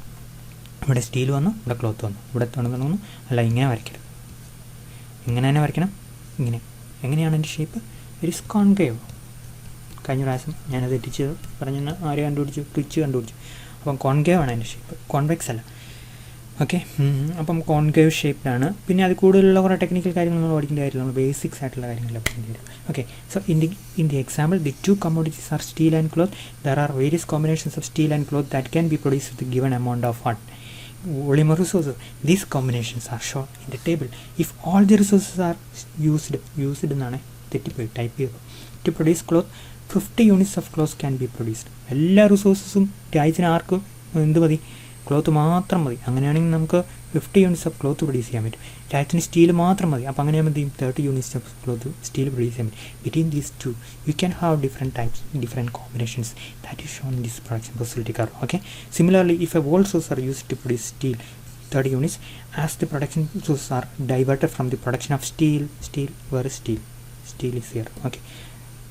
ഇവിടെ സ്റ്റീൽ വന്നു, ഇവിടെ ക്ലോത്ത് വന്നു, ഇവിടെ തുടങ്ങുന്നു. അല്ല ഇങ്ങനെ വരയ്ക്കരുത്. ഇങ്ങനെ തന്നെ വരയ്ക്കണം. എങ്ങനെയാണ് എൻ്റെ ഷേപ്പ്? ഒരു കോൺകേവ്. കഴിഞ്ഞ പ്രാവശ്യം ഞാനത് തെറ്റിച്ച് പറഞ്ഞെന്ന് ആര് കണ്ടുപിടിച്ചു? ട്വിച്ച് കണ്ടുപിടിച്ചു. അപ്പം കോൺകേവ് ആണ് എൻ്റെ ഷേപ്പ്, കോൺവെക്സ് അല്ല. ഓക്കെ. അപ്പം കോൺകേവ് ഷേപ്പിലാണ്. പിന്നെ അത് കൂടുതലുള്ള കുറേ ടെക്നിക്കൽ കാര്യങ്ങൾ നമ്മൾ പഠിക്കേണ്ട കാര്യമില്ല. നമ്മൾ ബേസിക്സ് ആയിട്ടുള്ള കാര്യങ്ങളെല്ലാം പഠിക്കേണ്ടി വരും. Okay. So in the example the 2 commodities are steel and cloth. There are various combinations of steel and cloth that can be produce with given amount of what? volume of resources. These combinations are shown in the table. If all the resources are used എന്നാണ് തെറ്റിപ്പോയി type ചെയ്തത്. To produce cloth, 50 units of cloth can be produced. എല്ലാ റിസോഴ്സസും രാജ്യത്തിന് ആർക്കും എന്ത് മതി? Cloth മാത്രം മതി. അങ്ങനെയാണെങ്കിൽ നമുക്ക് 50 units ഓഫ് ക്ലോത്ത് പ്രൊഡ്യൂസ് ചെയ്യാൻ പറ്റും. രാജ്യത്തിന് സ്റ്റീൽ മാത്രം മതി. അപ്പോൾ അങ്ങനെയാകുമ്പോൾ 30 units of cloth steel produce ചെയ്യാൻ പറ്റും. Between these two you can have different types, different combinations that is shown in this production possibility curve. Okay. Similarly, if a whole source are used to produce steel 30 units, as the production sources are diverted from the production of steel, where is steel is here. Okay.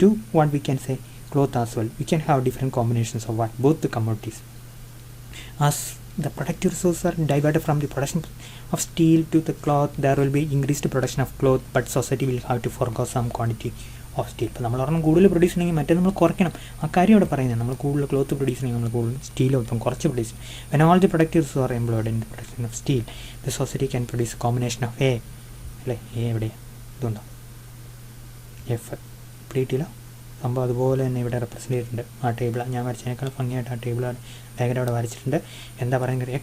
To what we can say cloth as well, we can have different combinations of what? Both the commodities. As the productive resources are diverted from the production of steel to the cloth, there will be increased production of cloth, but society will have to forgo some quantity of steel. ഇപ്പോൾ നമ്മൾ ഒരെണ്ണം കൂടുതൽ produce ചെയ്യണമെങ്കിൽ മറ്റേ നമ്മൾ കുറയ്ക്കണം. ആ കാര്യം ഇവിടെ പറയുന്നത്. നമ്മൾ കൂടുതൽ ക്ലോത്ത് പ്രൊഡ്യൂസ് ചെയ്യണമെങ്കിൽ നമ്മൾ കൂടുതൽ സ്റ്റീൽ ഇപ്പം കുറച്ച് പ്രൊഡ്യൂസ് ചെയ്യും. When all the productive resources are employed in the production of steel, the society can produce a combination of A. അല്ലേ? എ എവിടെ? ഇതുണ്ടോ? എഫ്. പ്ലീറ്റില്ല സംഭവം അതുപോലെ തന്നെ ഇവിടെ റെപ്രസെൻ്റ് ചെയ്തിട്ടുണ്ട്. ആ ടേബിൾ ഞാൻ വരച്ചതിനേക്കാൾ ഭംഗിയായിട്ട് ആ ടേബിൾ ഡയഗ്രം അവിടെ വരച്ചിട്ടുണ്ട്. എന്താ പറയുന്നത്?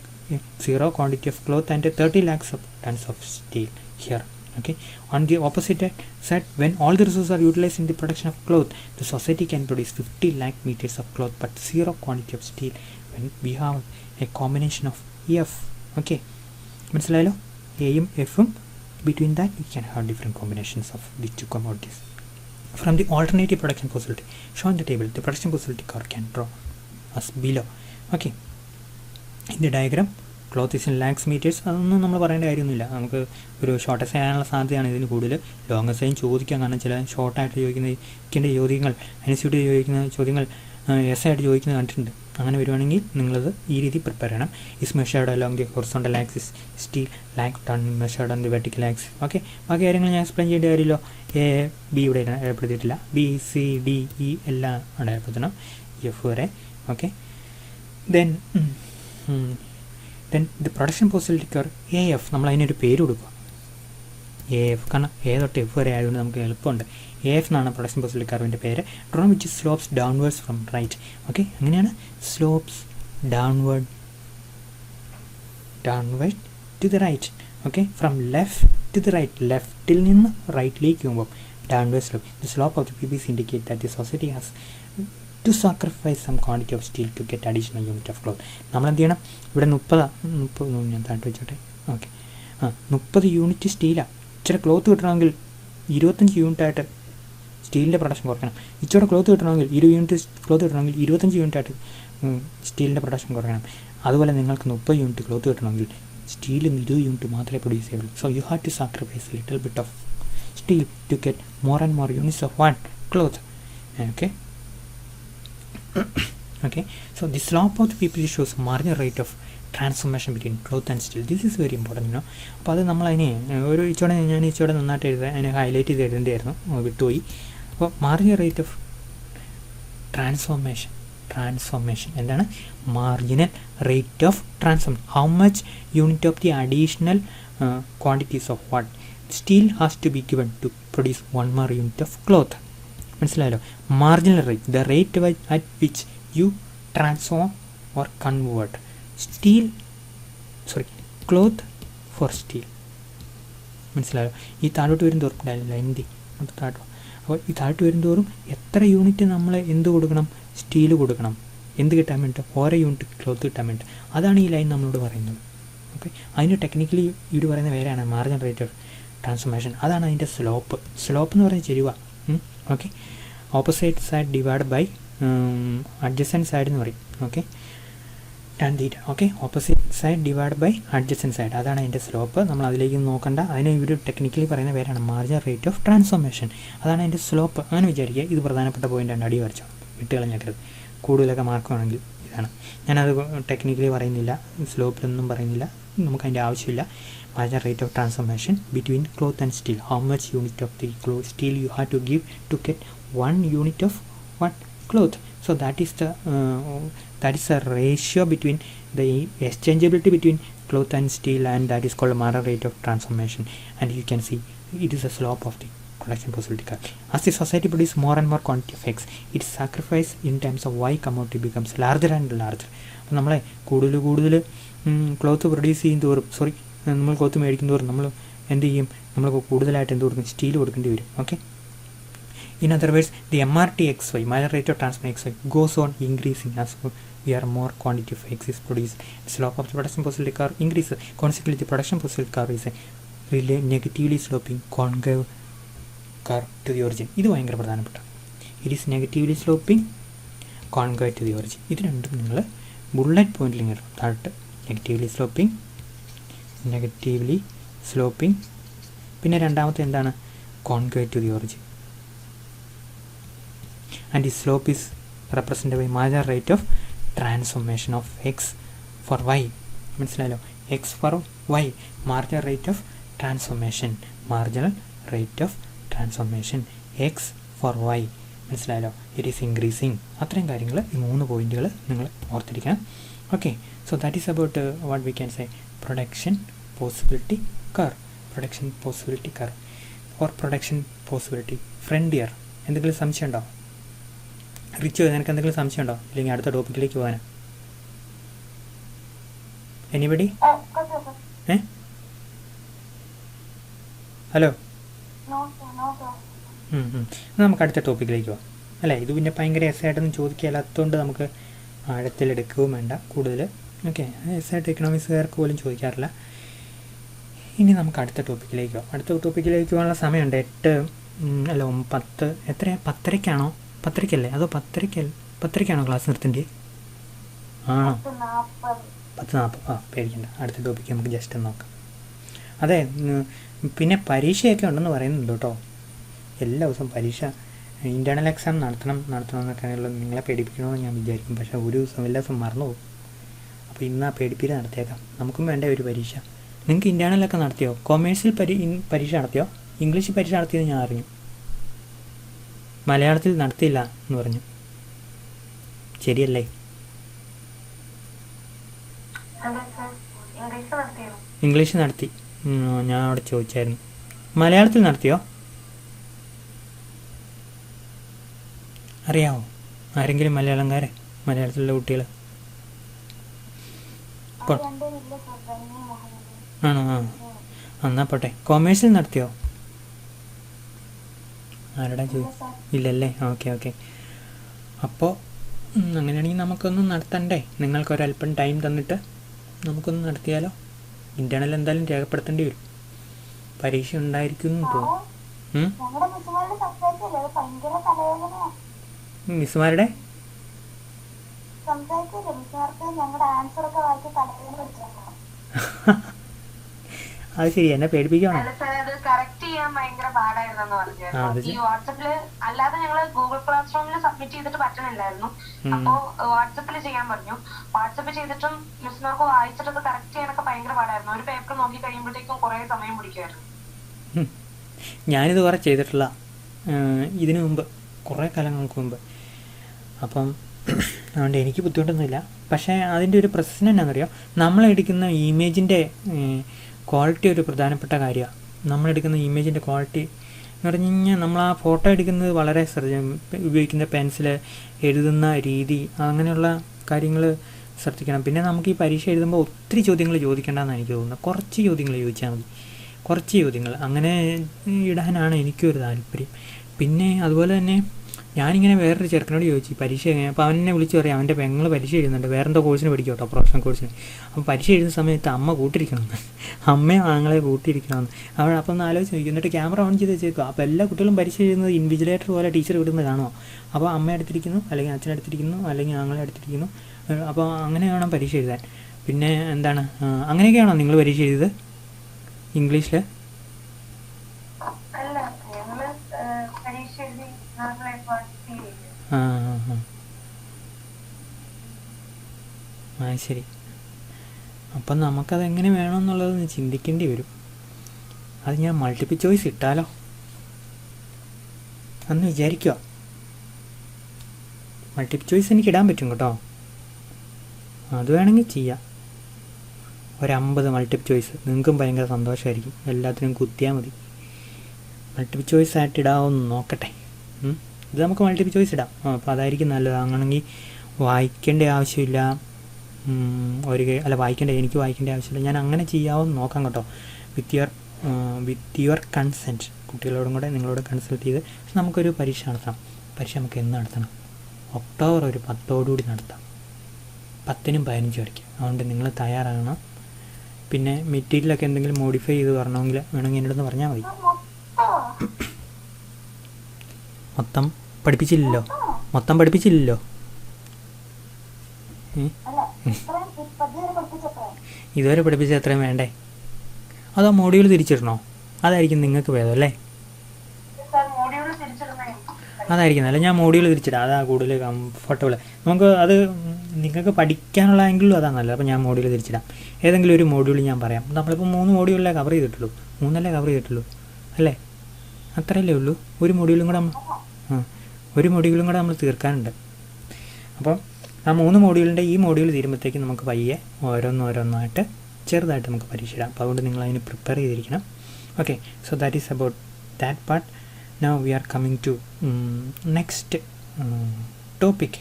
0 quantity of cloth and 30 lakhs of tons of steel here. Okay. On the opposite side, when all the resources are utilized in the production of cloth, the society can produce 50 lakh meters of cloth but 0 quantity of steel. When we have a combination of F. Okay. മനസ്സിലായല്ലോ? എയും എഫും between that you can have different combinations of the two commodities. From the alternative production possibility shown in the table, the production possibility curve can draw as below. Okay, in the diagram cloth is in lakhs meters. അതൊന്നും നമ്മൾ പറയേണ്ട കാര്യമൊന്നുമില്ല. നമുക്ക് ഒരു shortest ചെയ്യാനുള്ള സാധ്യതയാണ് ഇതിന് കൂടുതൽ. ലോങ്ങസ്റ്റ് ആയും ചോദിക്കാൻ, കാരണം ചില ഷോർട്ടായിട്ട് ചോദിക്കുന്ന ചോദ്യങ്ങൾ, അനുസരിച്ച് ചോദിക്കുന്ന ചോദ്യങ്ങൾ എസ് ആയിട്ട് ചോദിക്കുന്നത് കണ്ടിട്ടുണ്ട്. അങ്ങനെ വരുവാണെങ്കിൽ നിങ്ങളത് ഈ രീതി പ്രിപ്പയർ ചെയ്യണം. Is measured along the horizontal axis, steel lakh ton measured on the vertical axis. Okay, ബാക്കി കാര്യങ്ങൾ ഞാൻ എക്സ്പ്ലെയിൻ ചെയ്യേണ്ട കാര്യമില്ലോ. എ ബി ഇവിടെ ഏർപ്പെടുത്തിയിട്ടില്ല. ബി സി ഡി ഇ എല്ലാം അവിടെ ഏർപ്പെടുത്തണം, എഫ് വരെ. Okay, then the production possibility curve A F, നമ്മൾ അതിനൊരു പേര് കൊടുക്കുക, എ എഫ്. കാരണം എ തൊട്ട് എഫ് വരെ ആയതുകൊണ്ട് നമുക്ക് എളുപ്പമുണ്ട്. എ എഫ് എന്നാണ് പ്രൊഡക്ഷൻ പോസിബിലിറ്റി കർവിൻ്റെ പേര്. Draw which slopes downwards from right. Okay, അങ്ങനെയാണ് slopes downward to the right. Okay, from left to the right, ലെഫ്റ്റിൽ നിന്ന് റൈറ്റിലേക്ക് പോകുമ്പോൾ downward slope. The slope of the P Bs indicate that the society has to sacrifice some quantity of steel to get additional unit of cloth. നമ്മളെന്ത് ചെയ്യണം? ഇവിടെ 30 ഞാൻ താഴ്ത്തി വെച്ചോട്ടെ. Okay, 30 unit സ്റ്റീലാണ്. ഇച്ചിരി ക്ലോത്ത് കിട്ടണമെങ്കിൽ 25 യൂണിറ്റായിട്ട് സ്റ്റീലിൻ്റെ പ്രൊഡക്ഷൻ കുറയ്ക്കണം. ഇച്ചിരി ക്ലോത്ത് കിട്ടണമെങ്കിൽ 20 യൂണിറ്റ് ക്ലോത്ത് കിട്ടണമെങ്കിൽ 25 യൂണിറ്റായിട്ട് സ്റ്റീലിൻ്റെ പ്രൊഡക്ഷൻ കുറയ്ക്കണം. അതുപോലെ നിങ്ങൾക്ക് 30 യൂണിറ്റ് ക്ലോത്ത് കിട്ടണമെങ്കിൽ സ്റ്റീലിൽ 20 യൂണിറ്റ് മാത്രമേ പ്രൊഡ്യൂസ് ചെയ്യുള്ളൂ. So you have to sacrifice little bit of steel to get more and more units of one cloth. Okay, okay, so the slope of the PPG shows marginal rate of transformation between cloth and steel. This is very important, you know. അപ്പോൾ അത് നമ്മളതിനെ ഒരു ഞാൻ ഇച്ചോടെ നന്നായിട്ട് എഴുതാൻ, അതിനെ highlight ചെയ്ത് എഴുതേണ്ടിയായിരുന്നു, വിട്ടുപോയി. അപ്പോൾ മാർജിനൽ റേറ്റ് ഓഫ് ട്രാൻസ്ഫോർമേഷൻ എന്താണ്? Marginal rate of transformation, how much unit of the additional quantities of what steel has to be given to produce 1 more unit of cloth. മനസ്സിലായല്ലോ? Marginal rate, the rate at which you transform or convert cloth for steel. മനസ്സിലായോ? ഈ താഴോട്ട് വരുന്തോറും lengthy താഴോട്ട്, അപ്പോൾ ഈ താഴോട്ട് വരുന്തോറും എത്ര unit നമ്മൾ എന്ത് കൊടുക്കണം? സ്റ്റീൽ കൊടുക്കണം. എന്ത് കിട്ടാൻ വേണ്ടിയിട്ട്? ഓരോ യൂണിറ്റ് ക്ലോത്ത് കിട്ടാൻ വേണ്ടിയിട്ട്. അതാണ് ഈ ലൈൻ നമ്മളോട് പറയുന്നത്. ഓക്കെ, അതിന് ടെക്നിക്കലി ഇവർ പറയുന്ന പേരാണ് മാർജിനൽ റേറ്റ് ഓഫ് ട്രാൻസ്ഫോർമേഷൻ. അതാണ് അതിൻ്റെ സ്ലോപ്പ്. സ്ലോപ്പ് എന്ന് പറയുന്നത് ചെരിവ. Okay, opposite side divide by adjacent side എന്ന് പറയും. Okay, tan theta. Okay, opposite side divide by adjacent side, അതാണ് അതിൻ്റെ സ്ലോപ്പ്. നമ്മൾ അതിലേക്ക് നോക്കണ്ട. അതിന് ഇവർ ടെക്നിക്കലി പറയുന്ന പേരാണ് മാർജിനൽ റേറ്റ് ഓഫ് ട്രാൻസ്ഫോർമേഷൻ. അതാണ് അതിൻ്റെ സ്ലോപ്പ്. അങ്ങനെ വിചാരിക്കുക. ഇത് പ്രധാനപ്പെട്ട പോയിൻ്റാണ്, അടി വരച്ചോ, വിട്ട് കളഞ്ഞേക്കരുത്. കൂടുതലൊക്കെ മാർക്ക് വേണമെങ്കിൽ ഇതാണ്. ഞാനത് ടെക്നിക്കലി പറയുന്നില്ല, സ്ലോപ്പിലൊന്നും പറയുന്നില്ല, നമുക്കതിൻ്റെ ആവശ്യമില്ല. Marginal rate of transformation between cloth and steel. How much unit of the steel you have to give to get 1 unit of what cloth? So that is a ratio between the exchangeability between cloth and steel, and that is called marginal rate of transformation. And you can see it is a slope of the production possibility curve. As the society produces more and more quantity of X, its sacrifice in terms of Y commodity becomes larger and larger. അപ്പോൾ നമ്മളെ കൂടുതൽ cloth produce ചെയ്യും തോറും, നമ്മൾ cloth മേടിക്കും തോറും നമ്മൾ എന്ത് ചെയ്യും? നമ്മൾ കൂടുതലായിട്ട് എന്ത് കൊടുക്കും? സ്റ്റീൽ കൊടുക്കേണ്ടി വരും. Okay, in other words the MRT XY, marginal rate of transformation XY, goes on increasing as we are more quantity of X is produced. The slope of the production possibility curve increases. Consequently, the production possibility curve is a negatively sloping concave curve to the origin. ഇത് ഭയങ്കര പ്രധാനപ്പെട്ട. It is negatively sloping concave to the origin. ഇത് രണ്ടും നിങ്ങൾ bullet പോയിന്റിൽ ഇങ്ങനെ താഴോട്ട് negatively sloping, പിന്നെ രണ്ടാമത്തെ എന്താണ്? Concave to the origin. And ഈ slope is represented by marginal rate of transformation of X for Y. മനസ്സിലായല്ലോ? X for Y, marginal rate of transformation X for Y. മനസ്സിലായല്ലോ? It is increasing. അത്രയും കാര്യങ്ങൾ, ഈ 3 പോയിന്റുകൾ നിങ്ങൾ ഓർത്തിരിക്കണം. Okay, so that is about what we can say production possibility curve or production possibility. Frontier എന്തെങ്കിലും സംശയം ഉണ്ടോ? റിച്ച്, നിനക്ക് എന്തെങ്കിലും സംശയം ഉണ്ടോ? ഇല്ലെങ്കിൽ അടുത്ത ടോപ്പിക്കിലേക്ക് പോകാനാ? എനിബഡി? ഹലോ, നമുക്ക് അടുത്ത ടോപ്പിക്കിലേക്ക് പോകാം അല്ലേ? ഇത് പിന്നെ ഭയങ്കര എസ്സായിട്ടൊന്നും ചോദിക്കാത്തതുകൊണ്ട് നമുക്ക് ആഴത്തിലെടുക്കുകയും വേണ്ട കൂടുതൽ. ഓക്കെ, എസ്സായിട്ട് എക്കണോമിക്സുകാർക്ക് പോലും ചോദിക്കാറില്ല. ഇനി നമുക്ക് അടുത്ത ടോപ്പിക്കിലേക്ക് പോകാം. അടുത്ത ടോപ്പിക്കിലേക്ക് പോകാനുള്ള സമയമുണ്ട്. 8 അല്ല 10 എത്രയാണ്? 10:30ക്കാണോ? 10:30ക്കല്ലേ? അതോ 10:30ക്കാണോ ക്ലാസ് നിർത്തേണ്ടത്? ആണോ? 10:40. പേടിക്കണ്ട, അടുത്ത ടോപ്പിക്ക് നമുക്ക് ജസ്റ്റ് നോക്കാം. അതെ, പിന്നെ പരീക്ഷയൊക്കെ ഉണ്ടെന്ന് പറയുന്നുണ്ട് കേട്ടോ. എല്ലാ ദിവസവും പരീക്ഷ, ഇൻറ്റേർണൽ എക്സാം നടത്തണമെന്നൊക്കെയാണല്ലോ നിങ്ങളെ പേടിപ്പിക്കണമെന്ന് ഞാൻ വിചാരിക്കും. പക്ഷേ ഒരു ദിവസം എല്ലാ ദിവസം മറന്നു പോകും. അപ്പോൾ ഇന്ന് ആ പേടിപ്പിൽ നടത്തിയേക്കാം. നമുക്കും വേണ്ടേ ഒരു പരീക്ഷ. നിങ്ങൾക്ക് ഇൻറ്റേർണലൊക്കെ നടത്തിയോ? കൊമേഴ്സിൽ പരീക്ഷ നടത്തിയോ? ഇംഗ്ലീഷിൽ പരീക്ഷ നടത്തിയത് ഞാൻ അറിഞ്ഞു, മലയാളത്തിൽ നടത്തിയില്ല എന്ന് പറഞ്ഞു. ശരിയല്ലേ? ഇംഗ്ലീഷ് നടത്തി, ഞാൻ അവിടെ ചോദിച്ചായിരുന്നു. മലയാളത്തിൽ നടത്തിയോ? അറിയാമോ ആരെങ്കിലും മലയാളത്തിലുള്ള കുട്ടികൾ? ആണോ? എന്നാ പോട്ടെ. കൊമേഴ്സിൽ നടത്തിയോ? ആരുടെ ഇല്ലല്ലേ? ഓക്കെ. അപ്പോൾ അങ്ങനെയാണെങ്കിൽ നമുക്കൊന്ന് നടത്തണ്ടേ? നിങ്ങൾക്കൊരല്പം ടൈം തന്നിട്ട് നമുക്കൊന്ന് നടത്തിയാലോ? ഇൻറ്റേർണൽ എന്തായാലും രേഖപ്പെടുത്തേണ്ടി വരും. പരീക്ഷ ഉണ്ടായിരിക്കും എന്ന് തോന്നുന്നു. മിസ്സുമാരുടെ അത് ശരി, എന്നെ പേടിപ്പിക്കണം. അല്ലാതെ ഞങ്ങൾ ഗൂഗിൾ ക്ലാസ് റൂമിൽ സബ്മിറ്റ് ചെയ്തിട്ട് പറ്റണില്ലായിരുന്നു. അപ്പോ വാട്സപ്പിൽ ചെയ്യാൻ പറഞ്ഞു. വാട്സപ്പ് ചെയ്തിട്ടും മിസ്സുമാർക്ക് വായിച്ചിട്ടത് കറക്റ്റ് ചെയ്യാനൊക്കെ ഭയങ്കര പാടായിരുന്നു. ഒരു പേപ്പർ നോക്കി കഴിയുമ്പോഴത്തേക്കും കുറെ സമയം പിടിക്കുമായിരുന്നു. ഞാനിത് കുറെ ചെയ്തിട്ടുള്ള ഇതിനു മുമ്പ്, കുറേ കാലങ്ങൾക്ക് മുമ്പ്. അപ്പം അതുകൊണ്ട് എനിക്ക് ബുദ്ധിമുട്ടൊന്നുമില്ല. പക്ഷേ അതിൻ്റെ ഒരു പ്രശ്നം എന്നാണെന്നറിയോ? നമ്മളെടുക്കുന്ന ഇമേജിൻ്റെ ക്വാളിറ്റി ഒരു പ്രധാനപ്പെട്ട കാര്യമാണ്. നമ്മളെടുക്കുന്ന ഇമേജിൻ്റെ ക്വാളിറ്റി എന്ന് പറഞ്ഞു കഴിഞ്ഞാൽ നമ്മൾ ആ ഫോട്ടോ എടുക്കുന്നത് വളരെ ഉപയോഗിക്കുന്ന പെൻസിൽ, എഴുതുന്ന രീതി, അങ്ങനെയുള്ള കാര്യങ്ങൾ ശ്രദ്ധിക്കണം. പിന്നെ നമുക്ക് ഈ പരീക്ഷ എഴുതുമ്പോൾ ഒത്തിരി ചോദ്യങ്ങൾ ചോദിക്കേണ്ടെന്നാണ് എനിക്ക് തോന്നുന്നത്. കുറച്ച് ചോദ്യങ്ങൾ ചോദിച്ചാൽ മതി, കുറച്ച് ചോദ്യങ്ങൾ അങ്ങനെ ഇടാനാണ് എനിക്കൊരു താല്പര്യം. പിന്നെ അതുപോലെ തന്നെ ഞാനിങ്ങനെ വേറൊരു ചെറുക്കനോട് ചോദിച്ചു പരീക്ഷ കഴിഞ്ഞാൽ. അപ്പോൾ അവനെ വിളിച്ച് പറയാം, അവൻ്റെ പെങ്ങൾ പരീക്ഷ എഴുതുന്നുണ്ട്, വേറെന്തോ കോഴ്സിന് പഠിക്കും കേട്ടോ, പ്രൊഫഷണൽ കോഴ്സിന്. അപ്പോൾ പരീക്ഷ എഴുതുന്ന സമയത്ത് അമ്മ കൂട്ടിരിക്കണമെന്ന്, അമ്മയും ആങ്ങളെ കൂട്ടിയിരിക്കണമെന്ന്. അപ്പം ഒന്ന് ആലോചിച്ച് നോക്കി. എന്നിട്ട് ക്യാമറ ഓൺ ചെയ്ത് വെച്ചേക്കുക. അപ്പോൾ എല്ലാ കുട്ടികളും പരീക്ഷ എഴുതുന്നത് ഇൻവിജിലേറ്റർ പോലെ ടീച്ചർ വിടുന്നത് കാണുമോ? അപ്പോൾ അമ്മ എടുത്തിരിക്കുന്നു, അല്ലെങ്കിൽ അച്ഛൻ എടുത്തിരിക്കുന്നു, അല്ലെങ്കിൽ ആങ്ങളെ എടുത്തിരിക്കുന്നു. അപ്പോൾ അങ്ങനെ വേണം പരീക്ഷ എഴുതാൻ. പിന്നെ എന്താണ്, അങ്ങനെയൊക്കെയാണോ നിങ്ങൾ പരീക്ഷ എഴുതിയത് ഇംഗ്ലീഷിൽ? ശരി. അപ്പം നമുക്കതെങ്ങനെ വേണമെന്നുള്ളതൊന്ന് ചിന്തിക്കേണ്ടി വരും. അത് ഞാൻ മൾട്ടിപ്പിൾ ചോയ്സ് ഇട്ടാലോ അന്ന് വിചാരിക്കുക. മൾട്ടിപ്പിൾ ചോയ്സ് എനിക്ക് ഇടാൻ പറ്റും കേട്ടോ, അത് വേണമെങ്കിൽ ചെയ്യാം. 50 മൾട്ടിപ്പിൾ ചോയ്സ് നിങ്ങൾക്കും ഭയങ്കര സന്തോഷമായിരിക്കും. എല്ലാത്തിനും കുത്തിയാൽ മതി. മൾട്ടിപ്പിൾ ചോയ്സ് ആയിട്ട് ഇടാമെന്ന് നോക്കട്ടെ. ഇത് നമുക്ക് മൾട്ടിപ്പിൾ ചോയ്സ് ഇടാം. അപ്പോൾ അതായിരിക്കും നല്ലത്. അങ്ങനെങ്കിൽ വായിക്കേണ്ട ആവശ്യമില്ല. എനിക്ക് വായിക്കേണ്ട ആവശ്യമില്ല. ഞാൻ അങ്ങനെ ചെയ്യാമെന്ന് നോക്കാം കേട്ടോ. വിത്ത് യുവർ കൺസെൻറ്റ്, കുട്ടികളോടും കൂടെ നിങ്ങളോട് കൺസൾട്ട് ചെയ്ത് നമുക്കൊരു പരീക്ഷ നടത്താം. പരീക്ഷ നമുക്ക് എന്ന് നടത്തണം? ഒക്ടോബർ 10 നടത്താം. 10നും 15 വരയ്ക്കും. അതുകൊണ്ട് നിങ്ങൾ തയ്യാറാകണം. പിന്നെ മെറ്റീരിയലൊക്കെ എന്തെങ്കിലും മോഡിഫൈ ചെയ്ത് വരണമെങ്കിൽ വേണമെങ്കിൽ എൻ്റെ അടുത്ത് പറഞ്ഞാൽ മതി. മൊത്തം പഠിപ്പിച്ചില്ലല്ലോ. ഇതുവരെ പഠിപ്പിച്ച എത്രയും വേണ്ടേ? അതോ മോഡ്യൂൾ തിരിച്ചിടണോ? അതായിരിക്കും നിങ്ങൾക്ക് ഭേദം അല്ലേ? അതായിരിക്കും നല്ല. ഞാൻ മോഡ്യൂൾ തിരിച്ചിടാം, അതാ കൂടുതൽ കംഫർട്ടബിൾ. നമുക്ക് അത് നിങ്ങൾക്ക് പഠിക്കാനുള്ള ആംഗിളും അതാണ് നല്ലത്. അപ്പോൾ ഞാൻ മോഡ്യൂൾ തിരിച്ചിടാം. ഏതെങ്കിലും ഒരു മോഡ്യൂൾ ഞാൻ പറയാം. നമ്മളിപ്പോൾ 3 മോഡ്യൂളിലേ കവർ ചെയ്തിട്ടുള്ളൂ, 3 കവർ ചെയ്തിട്ടുള്ളൂ അല്ലേ? അത്രയല്ലേ ഉള്ളൂ. ഒരു മോഡ്യൂളും കൂടെ നമ്മൾ തീർക്കാനുണ്ട്. അപ്പം ആ 3 മോഡ്യൂളിൻ്റെ ഈ മോഡ്യൂൾ തീരുമ്പോഴത്തേക്കും നമുക്ക് പയ്യെ ഓരോന്നായിട്ട് ചെറുതായിട്ട് നമുക്ക് പരീക്ഷ ഇടാം. അപ്പോൾ അതുകൊണ്ട് നിങ്ങൾ അതിന് പ്രിപ്പയർ ചെയ്തിരിക്കണം. Okay, so that is about that part. Now we are coming to next topic,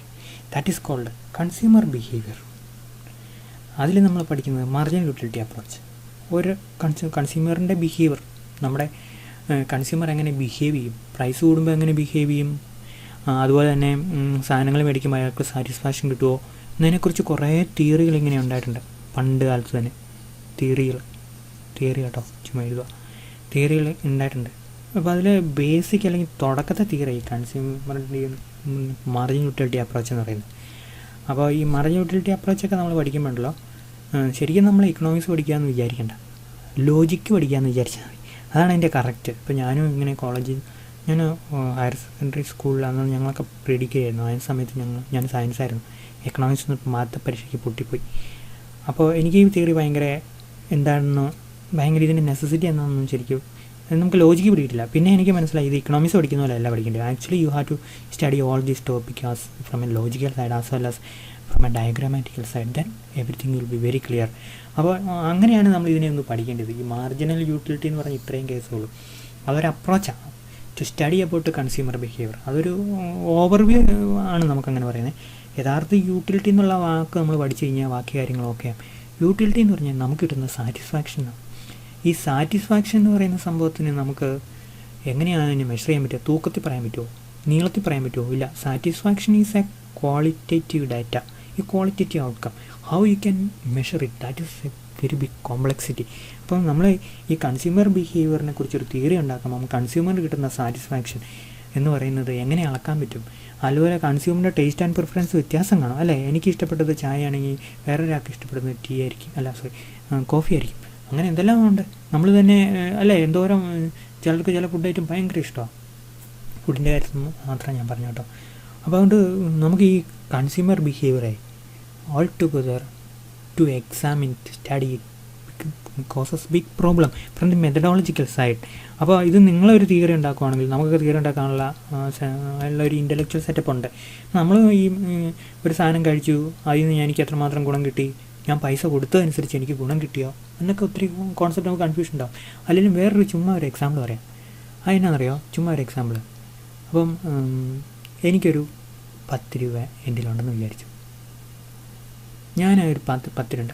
that is called consumer behaviour. അതിൽ നമ്മൾ പഠിക്കുന്നത് മാർജിനൽ യൂട്ടിലിറ്റി അപ്രോച്ച്. ഒരു കൺസ്യൂമറിൻ്റെ ബിഹേവിയർ, നമ്മുടെ കൺസ്യൂമർ എങ്ങനെ ബിഹേവ് ചെയ്യും, പ്രൈസ് കൂടുമ്പോൾ എങ്ങനെ ബിഹേവ് ചെയ്യും, അതുപോലെ തന്നെ സാധനങ്ങൾ മേടിക്കുമ്പോൾ അയാൾക്ക് സാറ്റിസ്ഫാക്ഷൻ കിട്ടുമോ എന്നതിനെക്കുറിച്ച് കുറേ തിയറികൾ ഇങ്ങനെ ഉണ്ടായിട്ടുണ്ട് പണ്ട് കാലത്ത് തന്നെ. തിയറികൾ തിയറി കേട്ടോ, ചുമ്മാ എഴുതുക, തിയറികൾ ഉണ്ടായിട്ടുണ്ട്. അപ്പോൾ അതിൽ ബേസിക് അല്ലെങ്കിൽ തുടക്കത്തെ theory consumer margin utility approach എന്ന് പറയുന്നത്. അപ്പോൾ ഈ മാർജിൻ യൂട്ടിലിറ്റി അപ്രോച്ചൊക്കെ നമ്മൾ പഠിക്കുമ്പോഴല്ലോ ശരിക്കും നമ്മൾ ഇക്കണോമിക്സ് പഠിക്കാമെന്ന് വിചാരിക്കേണ്ട, ലോജിക്ക് പഠിക്കാമെന്ന് വിചാരിച്ചാൽ മതി. അതാണ് അതിൻ്റെ കറക്റ്റ്. ഇപ്പോൾ ഞാനും ഇങ്ങനെ കോളേജിൽ, ഞാൻ ഹയർ സെക്കൻഡറി സ്കൂളിലാണ് ഞങ്ങളൊക്കെ പ്രീഡിക്കുകയായിരുന്നു. ആ സമയത്ത് ഞാൻ സയൻസ് ആയിരുന്നു. എക്കണോമിക്സ് മാറ്റ പരീക്ഷയ്ക്ക് പൊട്ടിപ്പോയി. അപ്പോൾ എനിക്ക് ഈ തിയറി ഭയങ്കര എന്താണെന്ന്, ഭയങ്കര ഇതിൻ്റെ നെസസിറ്റി എന്താണെന്നും ശരിക്കും നമുക്ക് ലോജിക്ക് പിടിയിട്ടില്ല. പിന്നെ എനിക്ക് മനസ്സിലായി ഇത് ഇക്കണോമിക്സ് പഠിക്കുന്ന പോലെ അല്ല പഠിക്കേണ്ടത്. Actually you have to study all these topic as from a logical side as well as from a diagrammatical side, then everything will be very clear. അപ്പോൾ അങ്ങനെയാണ് നമ്മൾ ഇതിനെ ഒന്ന് പഠിക്കേണ്ടത്. ഈ മാർജിനൽ യൂട്ടിലിറ്റി എന്ന് പറഞ്ഞാൽ ഇത്രയും കേസുള്ളൂ. അതൊരു അപ്രോച്ചാണ് to study about consumer behaviour. അതൊരു ഓവർവ്യൂ ആണ് നമുക്കങ്ങനെ പറയുന്നത്. യഥാർത്ഥ യൂട്ടിലിറ്റി എന്നുള്ള വാക്ക് നമ്മൾ പഠിച്ചു കഴിഞ്ഞാൽ ബാക്കി കാര്യങ്ങളൊക്കെ. യൂട്ടിലിറ്റി എന്ന് പറഞ്ഞാൽ നമുക്ക് കിട്ടുന്ന സാറ്റിസ്ഫാക്ഷനാണ്. ഈ സാറ്റിസ്ഫാക്ഷൻ എന്ന് പറയുന്ന സംഭവത്തിന് നമുക്ക് എങ്ങനെയാണ് അതിനെ മെഷർ ചെയ്യാൻ പറ്റുക? തൂക്കത്തിൽ പറയാൻ പറ്റുമോ? നീളത്തിൽ പറയാൻ പറ്റുമോ? ഇല്ല. Satisfaction is a qualitative data, ഈ qualitative outcome. How you can measure it, that is a very big complexity. അപ്പം നമ്മൾ ഈ കൺസ്യൂമർ ബിഹേവിയറിനെ കുറിച്ചൊരു തിയറി ഉണ്ടാക്കുമ്പോൾ കൺസ്യൂമറിന് കിട്ടുന്ന സാറ്റിസ്ഫാക്ഷൻ എന്ന് പറയുന്നത് എങ്ങനെ അളക്കാൻ പറ്റും? അതുപോലെ കൺസ്യൂമറിൻ്റെ ടേസ്റ്റ് ആൻഡ് പ്രിഫറൻസ് വ്യത്യാസം കാണും അല്ലേ? എനിക്ക് ഇഷ്ടപ്പെട്ടത് ചായ ആണെങ്കിൽ വേറൊരാൾക്ക് ഇഷ്ടപ്പെടുന്നത് ടീ ആയിരിക്കും, കോഫി ആയിരിക്കും. അങ്ങനെ എന്തെല്ലാം ഉണ്ട് നമ്മൾ തന്നെ അല്ലേ? എന്തോരം ചിലർക്ക് ചില ഫുഡ് ഐറ്റം ഭയങ്കര ഇഷ്ടമാണ്. ഫുഡിൻ്റെ കാര്യത്തിൽ മാത്രം ഞാൻ പറഞ്ഞു കേട്ടോ. അപ്പോൾ അതുകൊണ്ട് നമുക്ക് ഈ കൺസ്യൂമർ ബിഹേവിയറെ all together to examine, study causes big problem from the methodological side. അപ്പോൾ ഇത് നിങ്ങളൊരു തിയറി ഉണ്ടാക്കുകയാണെങ്കിൽ നമുക്ക് തിയറി ഉണ്ടാക്കാനുള്ള ഒരു ഇൻ്റലക്ച്വൽ സെറ്റപ്പ് ഉണ്ട്. നമ്മൾ ഈ ഒരു സാധനം കഴിച്ചു, അതിൽ നിന്ന് എനിക്ക് എത്രമാത്രം ഗുണം കിട്ടി, ഞാൻ പൈസ കൊടുത്തതനുസരിച്ച് എനിക്ക് ഗുണം കിട്ടിയോ എന്നൊക്കെ ഒത്തിരി കോൺസെപ്റ്റ് നമുക്ക് കൺഫ്യൂഷൻ ഉണ്ടാവും. അല്ലെങ്കിൽ വേറൊരു ചുമ്മാ ഒരു എക്സാമ്പിൾ പറയാം. അതിനാണെന്നറിയോ? ചുമ്മാ ഒരു എക്സാമ്പിൾ. അപ്പം എനിക്കൊരു 10 രൂപ എൻ്റെ ഉണ്ടെന്ന് വിചാരിച്ചു. ഞാനൊരു 10 രൂപ,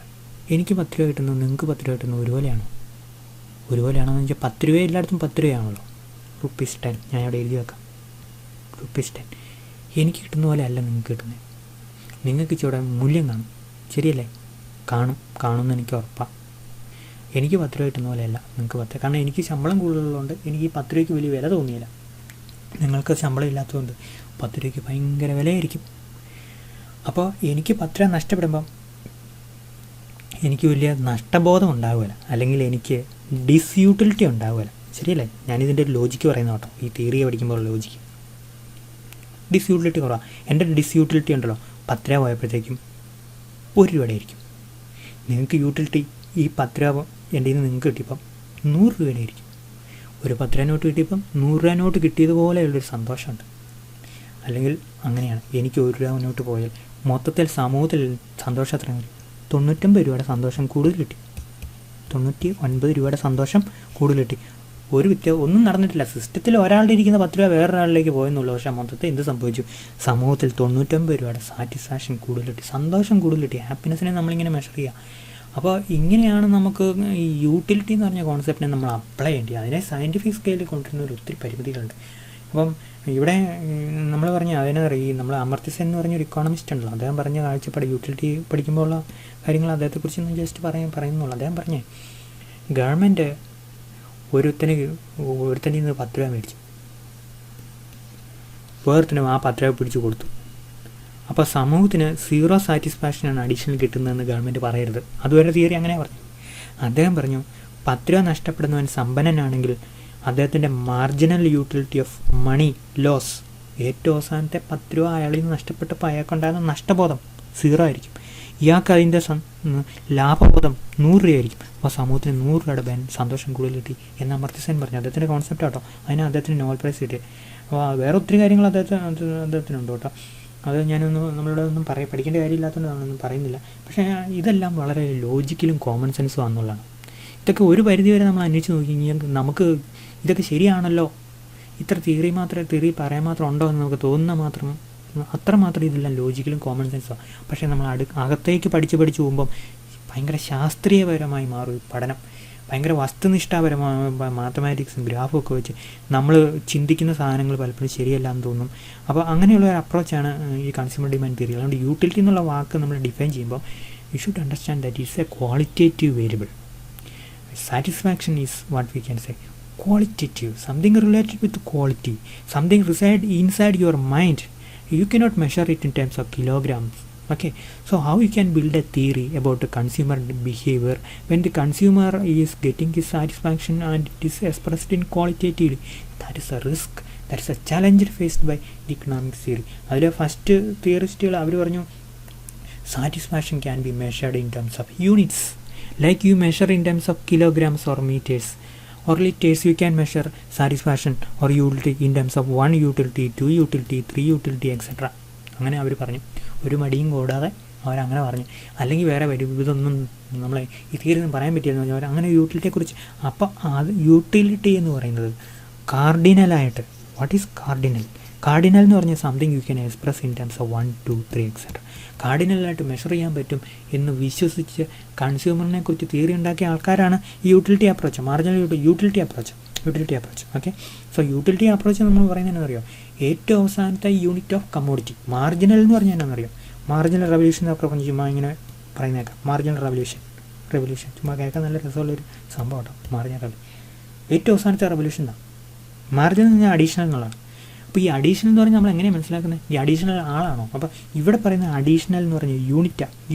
എനിക്ക് 10 രൂപ കിട്ടുന്നു, നിങ്ങൾക്ക് 10 രൂപ കിട്ടുന്നു, ഒരുപോലെയാണോ? ഒരുപോലെയാണോ എന്ന് വെച്ചാൽ 10 രൂപ എല്ലായിടത്തും 10 രൂപയാണല്ലോ. ₹10. ഞാൻ അവിടെ എഴുതി വെക്കാം, ₹10. എനിക്ക് കിട്ടുന്ന പോലെ അല്ല നിങ്ങൾക്ക് കിട്ടുന്നത്. നിങ്ങൾക്ക് ഇച്ചിരി മൂല്യം കാണും, ശരിയല്ലേ? കാണുമെന്ന് എനിക്ക് ഉറപ്പാണ്. എനിക്ക് 10 രൂപ കിട്ടുന്ന പോലെയല്ല നിങ്ങൾക്ക് 10. കാരണം എനിക്ക് ശമ്പളം കൂടുതലുള്ളതുകൊണ്ട് എനിക്ക് ഈ 10 രൂപയ്ക്ക് വലിയ വില തോന്നിയില്ല. നിങ്ങൾക്ക് ശമ്പളം ഇല്ലാത്തതുകൊണ്ട് 10 രൂപയ്ക്ക് ഭയങ്കര വിലയായിരിക്കും. അപ്പോൾ എനിക്ക് 10 രൂപ നഷ്ടപ്പെടുമ്പം എനിക്ക് വലിയ നഷ്ടബോധം ഉണ്ടാവില്ല, അല്ലെങ്കിൽ എനിക്ക് ഡിസ്യൂട്ടിലിറ്റി ഉണ്ടാവില്ല, ശരിയല്ലേ? ഞാനിതിൻ്റെ ഒരു ലോജിക്ക് പറയുന്ന കേട്ടോ, ഈ തിയറി പഠിക്കുമ്പോൾ ലോജിക്ക്. ഡിസ്യൂട്ടിലിറ്റി കുറവാണ്. എൻ്റെ ഡിസ്യൂട്ടിലിറ്റി ഉണ്ടല്ലോ 10 രൂപ പോയപ്പോഴത്തേക്കും 1 രൂപയുടെ ആയിരിക്കും. നിങ്ങൾക്ക് യൂട്ടിലിറ്റി ഈ 10 രൂപ എൻ്റെ നിന്ന് നിങ്ങൾക്ക് കിട്ടിയപ്പം 100 രൂപയുടെ ആയിരിക്കും. ഒരു 10 രൂപ നോട്ട് കിട്ടിയപ്പം 100 രൂപ നോട്ട് കിട്ടിയതുപോലെയുള്ളൊരു സന്തോഷമുണ്ട്. അല്ലെങ്കിൽ അങ്ങനെയാണ്, എനിക്ക് 1 രൂപ നോട്ട് പോയാൽ മൊത്തത്തിൽ സമൂഹത്തിൽ സന്തോഷം എത്ര വരും? 99 രൂപയുടെ സന്തോഷം കൂടുതൽ കിട്ടി, 99 രൂപയുടെ സന്തോഷം കൂടുതൽ കിട്ടി. ഒന്നും നടന്നിട്ടില്ല. സിസ്റ്റത്തിൽ ഒരാളുടെ ഇരിക്കുന്ന 10 രൂപ വേറൊരാളിലേക്ക് പോയെന്നുള്ളൂ. പക്ഷേ മൊത്തത്തിൽ എന്ത് സംഭവിച്ചു? സമൂഹത്തിൽ 99 രൂപയുടെ സാറ്റിസ്ഫാക്ഷൻ കൂടുതൽ കിട്ടി, സന്തോഷം കൂടുതൽ കിട്ടി. ഹാപ്പിനെസ്സിനെ നമ്മളിങ്ങനെ മെഷർ ചെയ്യുക. അപ്പോൾ ഇങ്ങനെയാണ് നമുക്ക് ഈ യൂട്ടിലിറ്റി എന്ന് പറഞ്ഞ കോൺസെപ്റ്റിനെ നമ്മൾ അപ്ലൈ ചെയ്യേണ്ടത്. അതിനെ സയൻറ്റിഫിക് സ്കെയിലിൽ കൊണ്ടുവരുന്ന ഒത്തിരി പരിമിതികളുണ്ട്. അപ്പം ഇവിടെ നമ്മൾ പറഞ്ഞ ഈ നമ്മൾ അമർത്യ സെൻ എന്ന് പറഞ്ഞൊരു ഇക്കോണമിസ്റ്റ് ഉണ്ടല്ലോ, അദ്ദേഹം പറഞ്ഞ കാഴ്ചപ്പാട് യൂട്ടിലിറ്റി പഠിക്കുമ്പോൾ ഉള്ള കാര്യങ്ങൾ അദ്ദേഹത്തെക്കുറിച്ച് ജസ്റ്റ് പറയുന്നുള്ളൂ. അദ്ദേഹം പറഞ്ഞേ, ഗവൺമെൻറ് ഒരുത്തനിൽ നിന്ന് 10 രൂപ മേടിച്ചു, വേറൊരുത്തനും ആ 10 രൂപ പിടിച്ചു കൊടുത്തു. അപ്പോൾ സമൂഹത്തിന് 0 സാറ്റിസ്ഫാക്ഷനാണ് അഡീഷണൽ കിട്ടുന്നതെന്ന് ഗവൺമെൻറ് പറയരുത്. അതുവരെ തിയറി അങ്ങനെ പറഞ്ഞു. അദ്ദേഹം പറഞ്ഞു 10 രൂപ നഷ്ടപ്പെടുന്നവൻ സമ്പന്നനാണെങ്കിൽ അദ്ദേഹത്തിൻ്റെ marginal utility of money loss, ഏറ്റവും അവസാനത്തെ 10 രൂപ അയാളിൽ നിന്ന് നഷ്ടപ്പെട്ടപ്പോൾ അയാൾക്കുണ്ടാകുന്ന നഷ്ടബോധം 0 ആയിരിക്കും. ഇയാൾക്ക് അതിൻ്റെ ലാഭബോധം 100 രൂപയായിരിക്കും. അപ്പോൾ സമൂഹത്തിന് 100 രൂപയുടെ സന്തോഷം കൂടുതൽ കിട്ടി എന്ന് അമർത്യ സെൻ പറഞ്ഞു. അദ്ദേഹത്തിൻ്റെ കോൺസെപ്റ്റ് കേട്ടോ. അതിന് അദ്ദേഹത്തിന് നോബൽ പ്രൈസ് കിട്ടി. അപ്പോൾ വേറെ ഒത്തിരി കാര്യങ്ങൾ അദ്ദേഹത്തിനുണ്ട് കേട്ടോ. അത് നമ്മളിവിടെ ഒന്നും പഠിക്കേണ്ട കാര്യമില്ലാത്തതുകൊണ്ട് നമ്മളൊന്നും പറയുന്നില്ല. പക്ഷേ ഇതെല്ലാം വളരെ ലോജിക്കലും കോമൺ സെൻസും ആണെന്നുള്ളതാണ്. ഇതൊക്കെ ഒരു പരിധിവരെ നമ്മൾ അന്വേഷിച്ച് നോക്കി കഴിഞ്ഞാൽ നമുക്ക് ഇതൊക്കെ ശരിയാണല്ലോ, ഇത്ര തിയറി പറയാൻ മാത്രം ഉണ്ടോ എന്ന് നമുക്ക് തോന്നുന്ന അത്രമാത്രം ഇതെല്ലാം ലോജിക്കലും കോമൺ സെൻസും. പക്ഷേ നമ്മൾ അകത്തേക്ക് പഠിച്ച് പോകുമ്പം ഭയങ്കര ശാസ്ത്രീയപരമായി മാറും ഈ പഠനം. ഭയങ്കര വസ്തുനിഷ്ഠാപരമായ മാത്തമാറ്റിക്സും ഗ്രാഫും ഒക്കെ വെച്ച് നമ്മൾ ചിന്തിക്കുന്ന സാധനങ്ങൾ പലപ്പോഴും ശരിയല്ല എന്ന് തോന്നും. അപ്പോൾ അങ്ങനെയുള്ള ഒരു അപ്രോച്ചാണ് ഈ കൺസ്യൂമർ ഡിമാൻഡ് തിയറി. അതുകൊണ്ട് യൂട്ടിലിറ്റി എന്നുള്ള വാക്ക് നമ്മൾ ഡിഫൈൻ ചെയ്യുമ്പോൾ you should understand that is a qualitative variable. Satisfaction is what we can say qualitative, something related with quality, something reside inside your mind. You cannot measure it in terms of kilograms. Okay, so how you can build a theory about the consumer behavior when the consumer is getting his satisfaction and it is expressed in qualitatively? That is a risk, that is a challenge faced by the economic theory. അതിലെ first തിയറിസ്റ്റുകൾ അവർ പറഞ്ഞു satisfaction can be measured in terms of units, like you measure in terms of kilograms or meters or liters. You can measure satisfaction or utility in terms of 1 utility, 2 utility, 3 utility, etc. അങ്ങനെ അവർ പറഞ്ഞു, ഒരു മടിയും കൂടാതെ അവരങ്ങനെ പറഞ്ഞു. അല്ലെങ്കിൽ വേറെ വരും, ഇതൊന്നും നമ്മളെ ഈ തീരെ ഒന്നും പറയാൻ പറ്റിയെന്ന് പറഞ്ഞാൽ അങ്ങനെ യൂട്ടിലിറ്റിയെക്കുറിച്ച്. അപ്പോൾ അത് യൂട്ടിലിറ്റി എന്ന് പറയുന്നത് കാർഡിനലായിട്ട്, വാട്ട് ഈസ് കാർഡിനൽ? കാർഡിനൽ എന്ന് പറഞ്ഞാൽ something you can express in terms of 1, 2, 3 etcetera. കാർഡിനലായിട്ട് മെഷർ ചെയ്യാൻ പറ്റും എന്ന് വിശ്വസിച്ച് കൺസ്യൂമറിനെ കുറിച്ച് തിയറി ഉണ്ടാക്കിയ ആൾക്കാരാണ് ഈ utility approach, marginal utility approach. Okay, so utility approach നമ്മൾ പറയുന്നത് എന്നറിയോ, ഏറ്റവും അവസാനത്തെ യൂണിറ്റ് ഓഫ് കമ്മോഡിറ്റി. മാർജിനൽ എന്ന് പറഞ്ഞാൽ എന്നറിയോ, മാർജിനൽ റെവല്യൂഷൻ എന്നൊക്കെ പറഞ്ഞ് ചുമ്മാ ഇങ്ങനെ പറയുന്നേക്കാം. മാർജിനൽ റെവല്യൂഷൻ ചുമ്മാ കേൾക്കാൻ നല്ല രസമുള്ളൊരു സംഭവം കേട്ടോ. മാർജിനൽ റെവല്യൂഷൻ ഏറ്റവും അവസാനത്തെ റെവല്യൂഷൻ എന്താണ്? മാർജിനൽ എന്ന് പറഞ്ഞാൽ അഡീഷണൽ എന്നുള്ളതാണ്. അപ്പോൾ ഈ അഡീഷണൽ എന്ന് പറഞ്ഞാൽ നമ്മൾ എങ്ങനെയാണ് മനസ്സിലാക്കുന്നത്? ഈ അഡീഷണൽ ആളാണോ? അപ്പോൾ ഇവിടെ പറയുന്ന അഡീഷണൽ എന്ന് പറഞ്ഞാൽ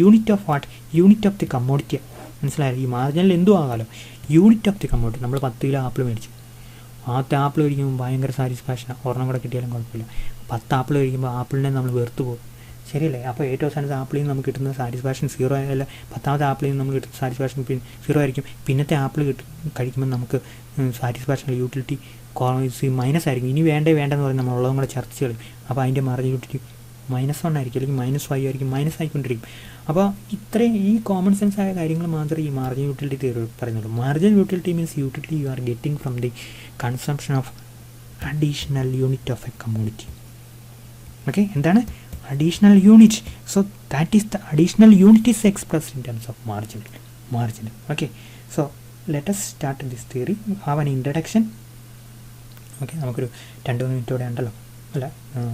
unit of what? Unit of the commodity. മനസ്സിലായാലും ഈ മാർജിനൽ എന്തും ആകാമല്ലോ. Unit of the commodity. നമ്മൾ 10 കിലോ ആപ്പിൾ മേടിച്ചു, ആദ്യത്തെ ആപ്പിൾ കഴിക്കുമ്പോൾ ഭയങ്കര സാറ്റിസ്ഫാക്ഷനാണ്, ഒരെണ്ണം കൂടെ കിട്ടിയാലും കുഴപ്പമില്ല. 10 ആപ്പിൾ കഴിക്കുമ്പോൾ ആപ്പിളിനെ നമ്മൾ വെറുത്ത് പോകും, ശരിയല്ലേ? അപ്പോൾ ഏറ്റവും അവസാനത്തെ ആപ്പിളിൽ നിന്ന് നമുക്ക് കിട്ടുന്ന സാറ്റിസ്ഫാക്ഷൻ 0 ആയല്ല, 10ാമത്തെ ആപ്പിളിൽ നിന്ന് നമുക്ക് കിട്ടുന്ന സാറ്റിസ്ഫാക്ഷൻ 0 ആയിരിക്കും. പിന്നത്തെ ആപ്പിൾ കഴിക്കുമ്പോൾ നമുക്ക് സാറ്റിസ്ഫാക്ഷൻ യൂട്ടിലിറ്റി മൈനസ് ആയിരിക്കും. ഇനി വേണ്ടെന്ന് പറഞ്ഞാൽ നമ്മളുള്ളതും കൂടെ ചർച്ച ചെയ്യും. അപ്പോൾ അതിൻ്റെ മാർജിൻ യൂട്ടിലിറ്റി -1 ആയിരിക്കും, അല്ലെങ്കിൽ -5 ആയിരിക്കും, മൈനസ് ആയിക്കൊണ്ടിരിക്കും. അപ്പോൾ ഇത്രയും ഈ കോമൺ സെൻസ് ആയ കാര്യങ്ങൾ മാത്രമേ ഈ മാർജിൻ യൂട്ടിലിറ്റി തിയറി പറയുന്നുള്ളൂ. Margin utility means utility you are getting from the consumption of additional unit of a commodity. Okay, എന്താണ് additional unit? So that is the additional unit is expressed in terms of margin. Okay, so let us start this theory, have an introduction. Okay, നമുക്കൊരു 2-3 മിനിറ്റോടെ ഉണ്ടല്ലോ, അല്ല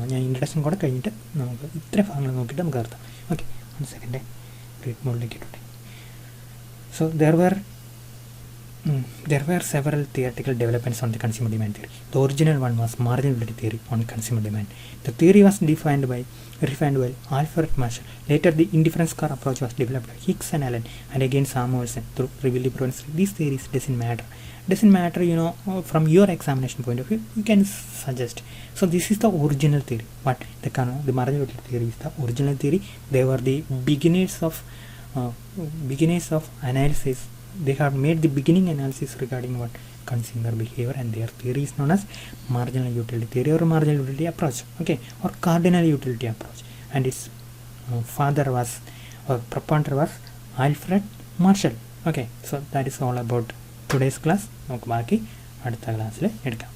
ഞാൻ introduction കൂടെ കഴിഞ്ഞിട്ട് നമുക്ക് ഇത്ര ഭാഗങ്ങൾ നോക്കിയിട്ട് നമുക്ക് നിർത്താം. ഓക്കെ, 1 സെക്കൻഡ് റീഡ് മോഡിലേക്ക് ഇട്ടോട്ടെ. So there were several theoretical developments on the consumer demand theory. The original one was marginal utility theory on consumer demand. The theory was refined by Alfred Marshall. Later, the indifference car approach was developed by Hicks and Allen, and again Samuelson through Rivelli Province. These theories doesn't matter, you know, from your examination point of view, you can suggest. So this is the original theory. But the marginal utility theory is the original theory. They were the beginners of analysis. They have made the beginning analysis regarding what consumer behavior, and their theory is known as marginal utility theory or marginal utility approach, okay, or cardinal utility approach. And its proponent was Alfred Marshall. Okay, so that is all about today's class. നമുക്ക് ബാക്കി അടുത്ത ക്ലാസ്സിൽ എടുക്കാം.